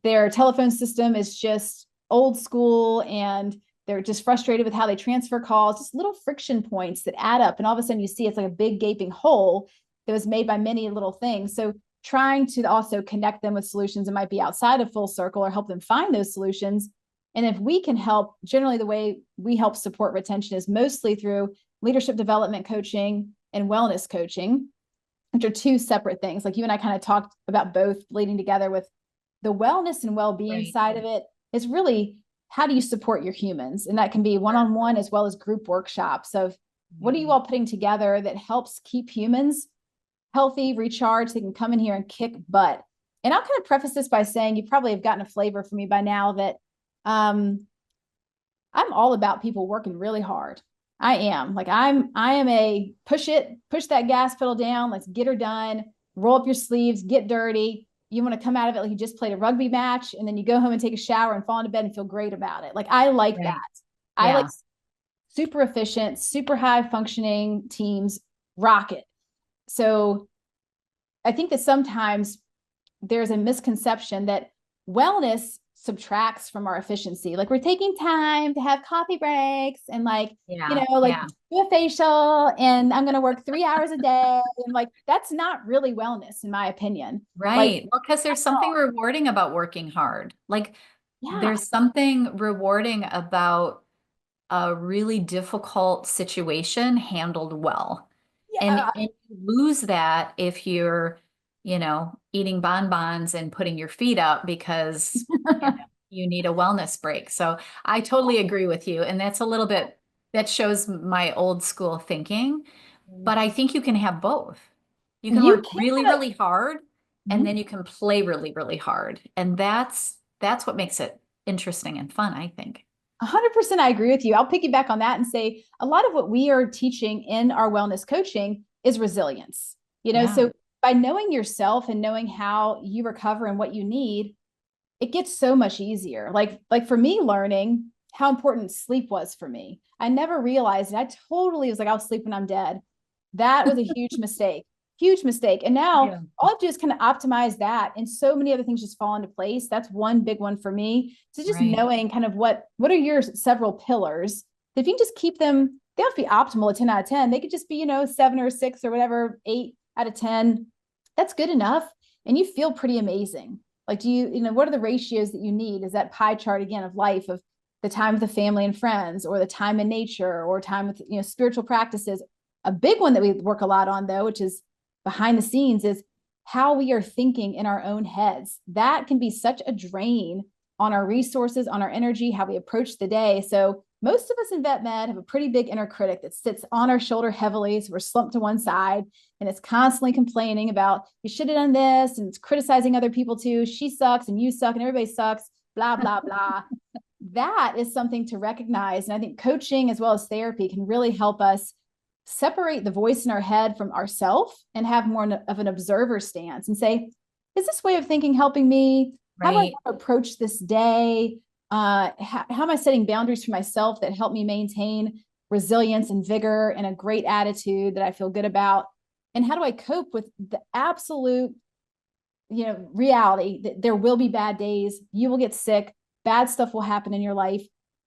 their telephone system is just old school, and they're just frustrated with how they transfer calls, just little friction points that add up. And all of a sudden you see it's like a big gaping hole that was made by many little things. So trying to also connect them with solutions that might be outside of Full Circle, or help them find those solutions. And if we can help, generally the way we help support retention is mostly through leadership development coaching and wellness coaching, which are two separate things. Like you and I kind of talked about both bleeding together. With the wellness and well-being Right. side of it is really, how do you support your humans? And that can be one-on-one as well as group workshops of, what are you all putting together that helps keep humans healthy, recharged, they can come in here and kick butt. And I'll kind of preface this by saying, you probably have gotten a flavor from me by now that um, I'm all about people working really hard. I am like, I am a push that gas pedal down. Let's get her done. Roll up your sleeves, get dirty. You want to come out of it like you just played a rugby match, and then you go home and take a shower and fall into bed and feel great about it. Like, I like that. Right. I like Yeah. super efficient, super high functioning teams, rock it. So I think that sometimes there's a misconception that wellness subtracts from our efficiency. Like, we're taking time to have coffee breaks and, like, Yeah. like, Yeah. do a facial, and I'm going to work 3 hours a day. And like, that's not really wellness, in my opinion. Like, Right. Well, because there's something rewarding about working hard. Like yeah, there's something rewarding about a really difficult situation handled well. And yeah, you lose that if you're eating bonbons and putting your feet up because you need a wellness break. So I totally agree with you. And that's a little bit, that shows my old school thinking. But I think you can have both. You can You work can. really, really hard, and Mhm. then you can play really, really hard. And that's what makes it interesting and fun, I think. 100% I agree with you. I'll piggyback on that and say a lot of what we are teaching in our wellness coaching is resilience. Yeah, So by knowing yourself and knowing how you recover and what you need, it gets so much easier. Like for me, learning how important sleep was for me. I never realized it. I totally was like, I'll sleep when I'm dead. That was a huge mistake, huge mistake. And now yeah, all I do is kind of optimize that, and so many other things just fall into place. That's one big one for me. So just right, knowing kind of what are your several pillars. If you can just keep them, they don't have to be optimal at 10 out of 10. They could just be, 7 or 6 or whatever, 8 out of 10. That's good enough. And you feel pretty amazing. Like, what are the ratios that you need? Is that pie chart again of life, of the time with the family and friends, or the time in nature, or time with, spiritual practices? A big one that we work a lot on, though, which is behind the scenes, is how we are thinking in our own heads. That can be such a drain on our resources, on our energy, how we approach the day. So most of us in vet med have a pretty big inner critic that sits on our shoulder heavily. So we're slumped to one side, and it's constantly complaining about, you should have done this, and it's criticizing other people too. She sucks and you suck and everybody sucks, blah, blah, blah. That is something to recognize. And I think coaching as well as therapy can really help us separate the voice in our head from ourself and have more of an observer stance and say, is this way of thinking helping me? How do I want right, to approach this day? How am I setting boundaries for myself that help me maintain resilience and vigor and a great attitude that I feel good about? And how do I cope with the absolute, reality that there will be bad days, you will get sick, bad stuff will happen in your life.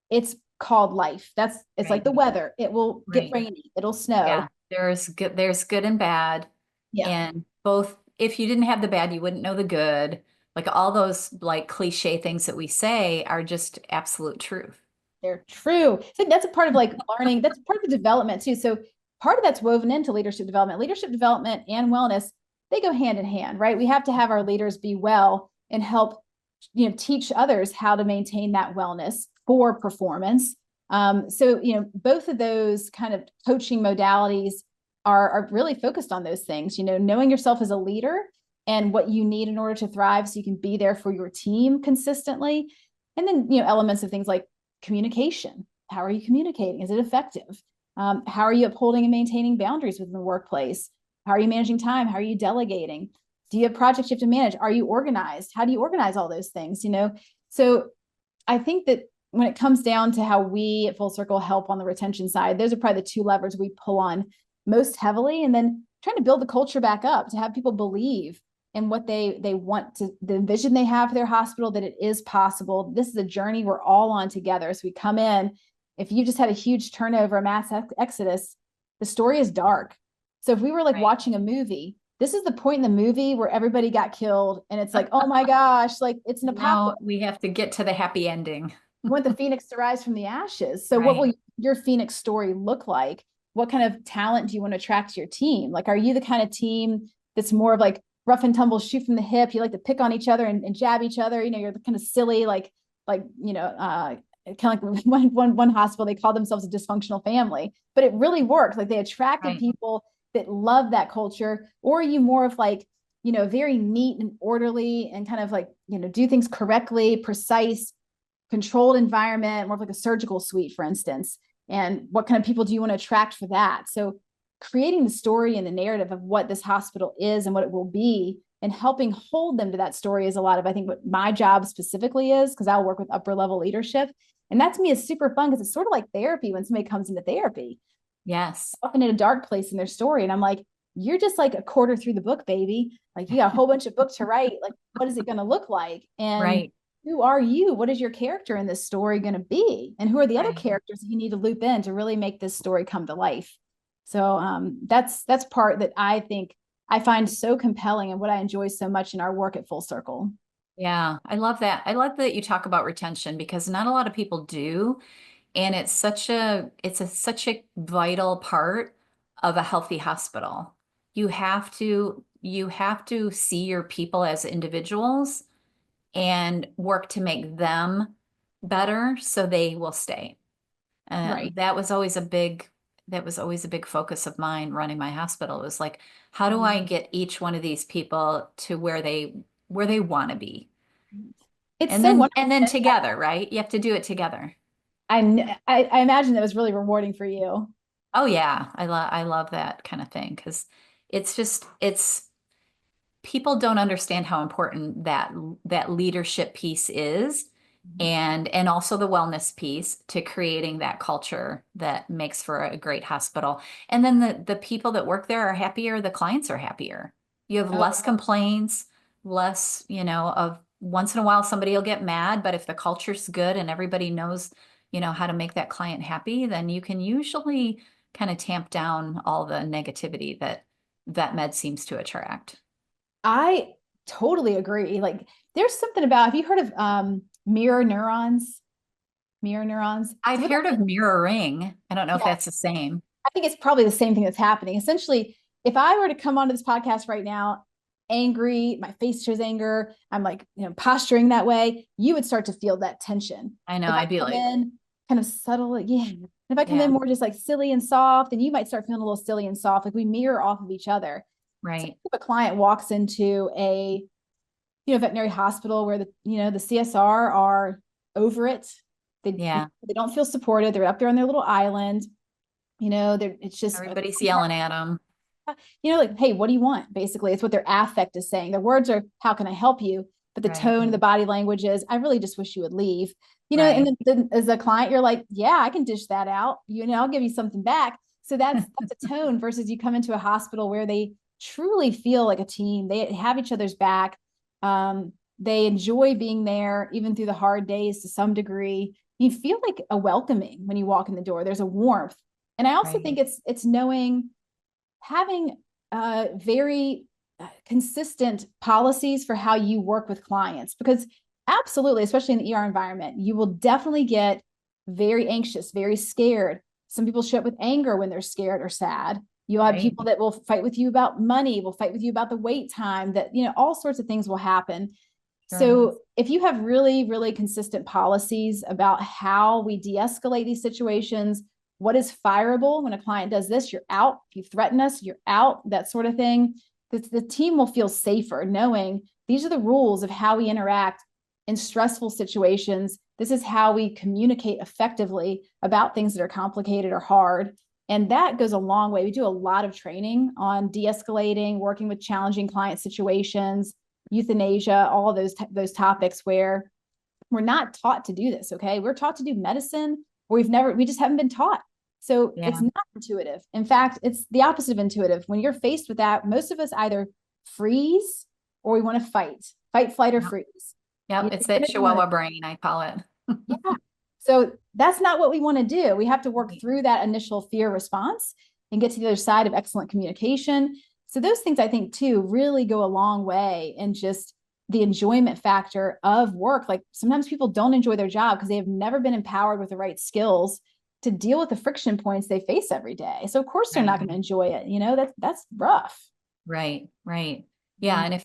It's called life. It's like right, the weather. It will get right. rainy, it'll snow. Yeah, there's good and bad. Yeah, And both, if you didn't have the bad, you wouldn't know the good. Like all those like cliche things that we say are just absolute truth. they're true. I think that's a part of like learning, that's part of the development too. So part of that's woven into leadership development and wellness, they go hand in hand, right? We have to have our leaders be well and help, teach others how to maintain that wellness for performance. So both of those kind of coaching modalities are really focused on those things, knowing yourself as a leader and what you need in order to thrive so you can be there for your team consistently. And then, elements of things like communication. How are you communicating? Is it effective? How are you upholding and maintaining boundaries within the workplace? How are you managing time? How are you delegating? Do you have projects you have to manage? Are you organized? How do you organize all those things? So I think that when it comes down to how we at Full Circle help on the retention side, those are probably the two levers we pull on most heavily. And then trying to build the culture back up to have people believe in what they want to, the vision they have for their hospital, that it is possible. This is a journey we're all on together. So we come in, if you just had a huge turnover, a mass exodus, the story is dark. So if we were like Right. watching a movie, this is the point in the movie where everybody got killed and it's like, oh my gosh, like it's an Now apocalypse. we have to get to the happy ending. You want the phoenix to rise from the ashes. So what Right. will your phoenix story look like? What kind of talent do you want to attract to your team? Like, are you the kind of team that's more of like rough and tumble, shoot from the hip? You like to pick on each other and jab each other. You're the kind of silly, kind of like one hospital, they call themselves a dysfunctional family, but it really worked. Like they attracted Right. people that love that culture. Or are you more of like, very neat and orderly and kind of like, do things correctly, precise, controlled environment, more of like a surgical suite, for instance? And what kind of people do you want to attract for that? So creating the story and the narrative of what this hospital is and what it will be and helping hold them to that story is a lot of, I think, what my job specifically is, because I'll work with upper level leadership. And that to me is super fun because it's sort of like therapy when somebody comes into therapy, Yes. often in a dark place in their story. And I'm like, you're just like a quarter through the book, baby. Like you got a whole bunch of books to write. Like, what is it going to look like? And Right. who are you? What is your character in this story going to be? And who are the other Right. characters that you need to loop in to really make this story come to life? So that's part that I think I find so compelling and what I enjoy so much in our work at Full Circle. Yeah. I love that. I love that you talk about retention because not a lot of people do. And it's such a vital part of a healthy hospital. you have to see your people as individuals and work to make them better so they will stay. And Right. that was always a big focus of mine running my hospital. It was like, how do Mhm. I get each one of these people to where they want to be? It's And so then wonderful. and then together, right? You have to do it together. I imagine that was really rewarding for you. Oh yeah, I love that kind of thing because it's people don't understand how important that leadership piece is, and also the wellness piece to creating that culture that makes for a great hospital. And then the people that work there are happier, the clients are happier. You have less Oh, complaints, less, of once in a while somebody will get mad, but if the culture's good and everybody knows, how to make that client happy, then you can usually kind of tamp down all the negativity that vet med seems to attract. I totally agree. Like there's something about, have you heard of mirror neurons? Mirror neurons. I've So what heard that of mirroring. I don't know if yeah, that's the same. I think it's probably the same thing that's happening. Essentially, if I were to come onto this podcast right now, angry, my face shows anger, I'm like, posturing that way, you would start to feel that tension. I know. If I I'd be come like, in kind of subtle, like, yeah. If I come in yeah, more just like silly and soft, then you might start feeling a little silly and soft. Like we mirror off of each other. So right. if a client walks into a veterinary hospital where the CSR are over it, Yeah. they don't feel supported. They're up there on their little island. It's just Everybody's yelling at them. like, hey, what do you want? Basically, it's what their affect is saying. Their words are, how can I help you? But the Right. tone, the body language is, I really just wish you would leave. And Right. then as a client, you're like, yeah, I can dish that out. I'll give you something back. So that's a tone versus you come into a hospital where they truly feel like a team. They have each other's back. They enjoy being there, even through the hard days to some degree. You feel like a welcoming when you walk in the door. There's a warmth. And I also Right. think it's knowing having very consistent policies for how you work with clients, because absolutely, especially in the ER environment, you will definitely get very anxious, very scared. Some people show up with anger when they're scared or sad. You'll have Right. people that will fight with you about money, will fight with you about the wait time, that all sorts of things will happen. Sure. So if you have really, really consistent policies about how we de-escalate these situations, what is fireable when a client does this, you're out. If you threaten us, you're out, that sort of thing. The team will feel safer knowing these are the rules of how we interact in stressful situations. This is how we communicate effectively about things that are complicated or hard. And that goes a long way. We do a lot of training on de-escalating, working with challenging client situations, euthanasia, all of those topics where we're not taught to do this. Okay, we're taught to do medicine, or we just haven't been taught. So it's Yeah. not intuitive. In fact, it's the opposite of intuitive. When you're faced with that, most of us either freeze or we want to fight, flight, or Yep. freeze. Yep. It's that You're going to want Chihuahua to, brain, I call it. yeah. So that's not what we want to do. We have to work Right. through that initial fear response and get to the other side of excellent communication. So those things I think too really go a long way in just the enjoyment factor of work. Like sometimes people don't enjoy their job because they have never been empowered with the right skills to deal with the friction points they face every day. So of course they're not Right. going to enjoy it. That's rough. Right. Right. Yeah. Mhm. And if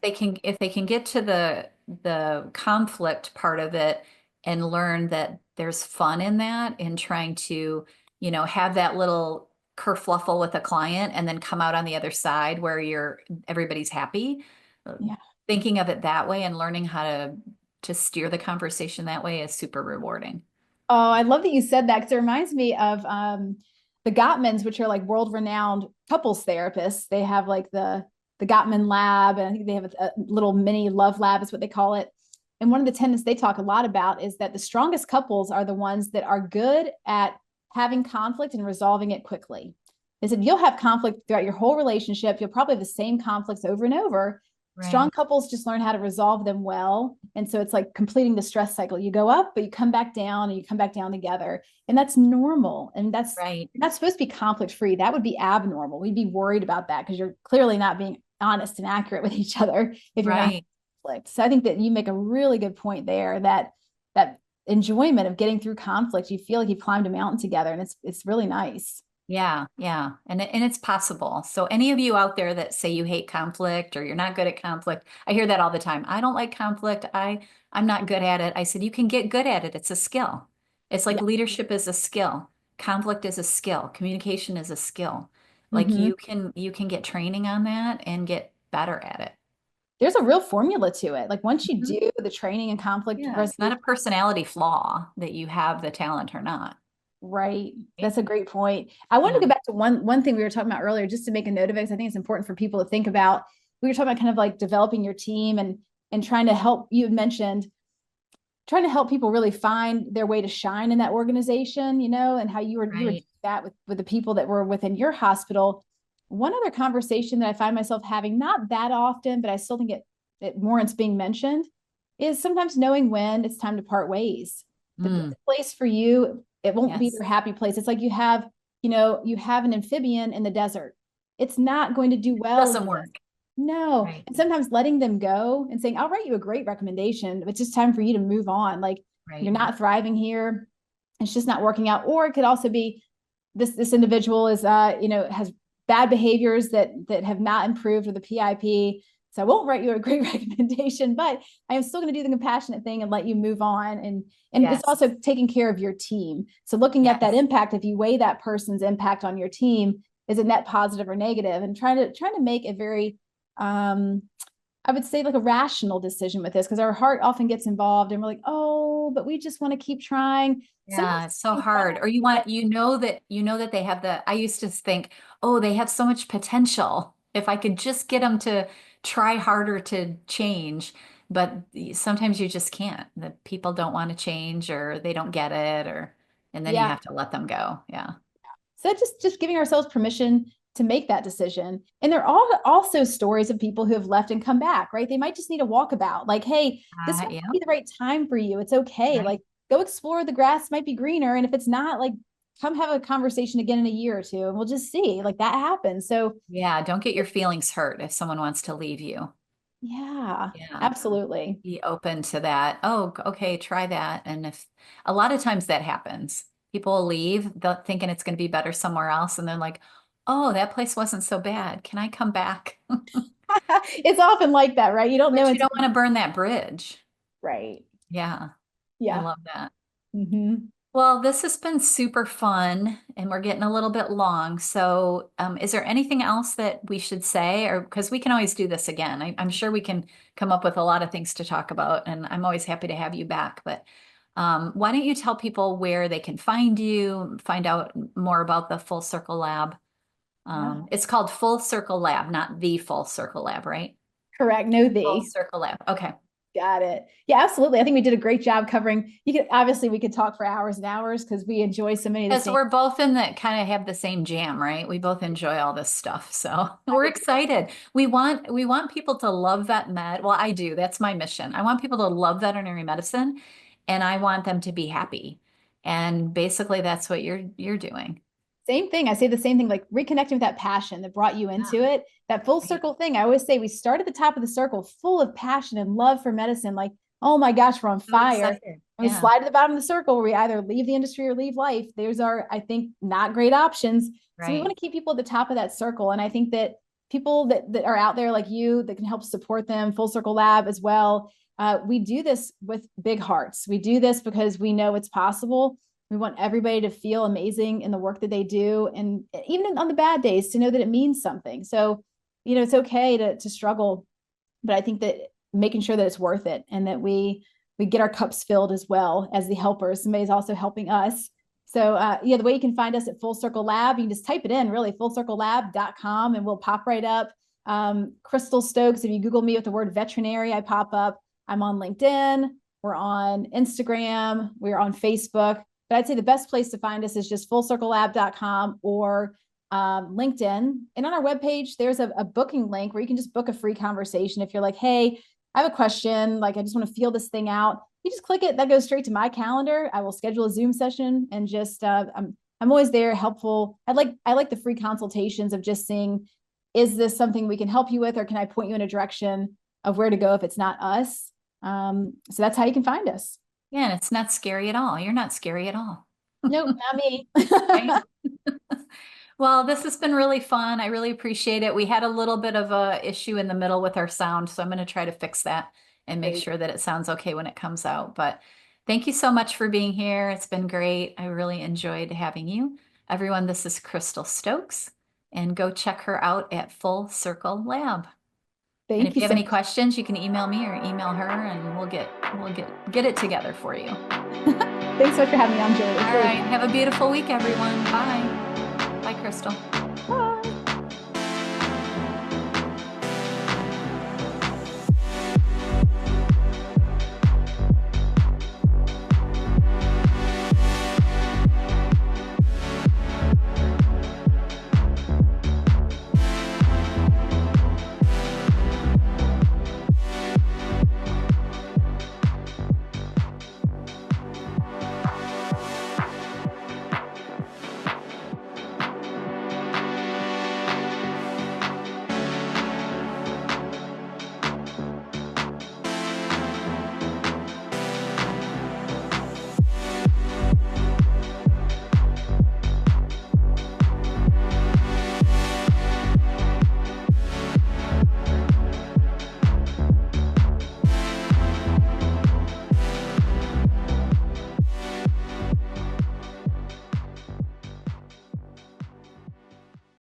they can get to the conflict part of it and learn that there's fun in that and trying to, have that little kerfluffle with a client and then come out on the other side where everybody's happy. uh, Yeah. Thinking of it that way and learning how to steer the conversation that way is super rewarding. Oh, I love that you said that because it reminds me of the Gottmans, which are like world-renowned couples therapists. They have like the Gottman Lab, and I think they have a little mini love lab, is what they call it. And one of the tenets they talk a lot about is that the strongest couples are the ones that are good at having conflict and resolving it quickly. They said you'll have conflict throughout your whole relationship. You'll probably have the same conflicts over and over. Strong Right. couples just learn how to resolve them well. And so it's like completing the stress cycle. You go up, but you come back down and you come back down together. And that's normal. And that's Right. not supposed to be conflict free. That would be abnormal. We'd be worried about that because you're clearly not being honest and accurate with each other if you're not Right. conflict. So I think that you make a really good point there, that enjoyment of getting through conflict. You feel like you've climbed a mountain together, and it's really nice. Yeah, yeah. And it's possible. So any of you out there that say you hate conflict or you're not good at conflict, I hear that all the time. I don't like conflict. I'm not good at it. I said you can get good at it. It's a skill. It's like Yeah. leadership is a skill. Conflict is a skill. Communication is a skill. Like Hmm. you can get training on that and get better at it. There's a real formula to it. Like once you Mhm. do the training and conflict Yeah, it's not resolution. a personality flaw that you have the talent or not. Right. Right? That's a great point. I wanted to Yeah. go back to one thing we were talking about earlier, just to make a note of it, because I think it's important for people to think about. We were talking about kind of like developing your team and trying to help. You had mentioned trying to help people really find their way to shine in that organization, and how you were Right. that with the people that were within your hospital. One other conversation that I find myself having, not that often, but I still think it warrants being mentioned, is sometimes knowing when it's time to part ways. The best Mm, place for you, it won't be yes. your happy place. It's like you have an amphibian in the desert. It's not going to do well in Doesn't the desert. work. No. Right. And sometimes letting them go and saying, I'll write you a great recommendation. It's just time for you to move on. Like you're Right. not thriving here. It's just not working out. Or it could also be this individual is has bad behaviors that have not improved with the PIP. So I won't write you a great recommendation, but I am still going to do the compassionate thing and let you move on. And it's Yes. also taking care of your team. So looking at that Yes. impact, if you weigh that person's impact on your team, is it net positive or negative? And trying to make a very I would say like a rational decision with this, because our heart often gets involved and we're like, oh, but we just want to keep trying. Sometimes Yeah, it's so we find hard. Or you that, want, you know that they have I used to think, oh, they have so much potential. If I could just get them to try harder to change, but sometimes you just can't. The people don't want to change or they don't get it and then you yeah. have to let them go. Yeah. So just giving ourselves permission to make that decision. And there are also stories of people who have left and come back, right? They might just need a walkabout. Like, hey, this might Yeah, not be the right time for you. It's okay. right. Like, go explore. The grass might be greener. And if it's not, like, come have a conversation again in a year or two, and we'll just see. Like that happens. So Yeah, don't get your feelings hurt if someone wants to leave you. yeah, Yeah. absolutely. Be open to that. Oh, okay, try that. And if a lot of times that happens, people will leave thinking it's going to be better somewhere else. And they're like, oh, that place wasn't so bad. Can I come back? It's often like that, right? You don't know But you until don't want to burn that bridge. right. Yeah, I Yeah. love that. Hmm. Well, this has been super fun and we're getting a little bit long. So, is there anything else that we should say? Or because we can always do this again. I'm sure we can come up with a lot of things to talk about, and I'm always happy to have you back. But why don't you tell people where they can find you, find out more about the Full Circle Lab? Yeah. It's called Full Circle Lab, not the Full Circle Lab, right? Correct. No, Full the. Circle Lab. Okay. Got it. Yeah, absolutely. I think we did a great job covering. We could talk for hours and hours because we enjoy so many of the Because same. we're both in that kind of have the same jam, right? We both enjoy all this stuff. So I we're agree. excited. We want people to love vet med. Well, I do. That's my mission. I want people to love veterinary medicine and I want them to be happy. And basically that's what you're doing. Same thing. I say the same thing, like reconnecting with that passion that brought you Yeah, into it. That full right. circle thing. I always say we start at the top of the circle full of passion and love for medicine. Like, oh my gosh, we're on So fire. excited. And we Yeah, slide to the bottom of the circle where we either leave the industry or leave life. Those are, I think, not great options. So we want right. to keep people at the top of that circle. And I think that people that are out there like you that can help support them, Full Circle Lab as well. We do this with big hearts. We do this because we know it's possible. We want everybody to feel amazing in the work that they do. And even on the bad days, to know that it means something. So, it's okay to struggle, but I think that making sure that it's worth it and that we get our cups filled as well as the helpers. Somebody's also helping us. So yeah, the way you can find us at Full Circle Lab, you can just type it in really fullcirclelab.com and we'll pop right up. Crystal Stokes, if you Google me with the word veterinary, I pop up. I'm on LinkedIn. We're on Instagram. We're on Facebook. But I'd say the best place to find us is just fullcirclelab.com or LinkedIn. And on our webpage, there's a booking link where you can just book a free conversation. If you're like, hey, I have a question, like I just want to feel this thing out, you just click it. That goes straight to my calendar. I will schedule a Zoom session and just I'm always there, helpful. I like the free consultations of just seeing, is this something we can help you with, or can I point you in a direction of where to go if it's not us? So that's how you can find us. Yeah, and it's not scary at all. You're not scary at all, Nope, not me. right? Well, this has been really fun. I really appreciate it. We had a little bit of a issue in the middle with our sound, so I'm going to try to fix that and make Great. sure that it sounds okay when it comes out. But thank you so much for being here. It's been great. I really enjoyed having you. Everyone, this is Crystal Stokes, and go check her out at Full Circle Lab. And Thank if you you have so any much. questions, you can email me or email her, and we'll get it together for you. Thanks so much for having me on, Julie. It's All really right. fun. Have a beautiful week, everyone. Bye. Bye, Crystal.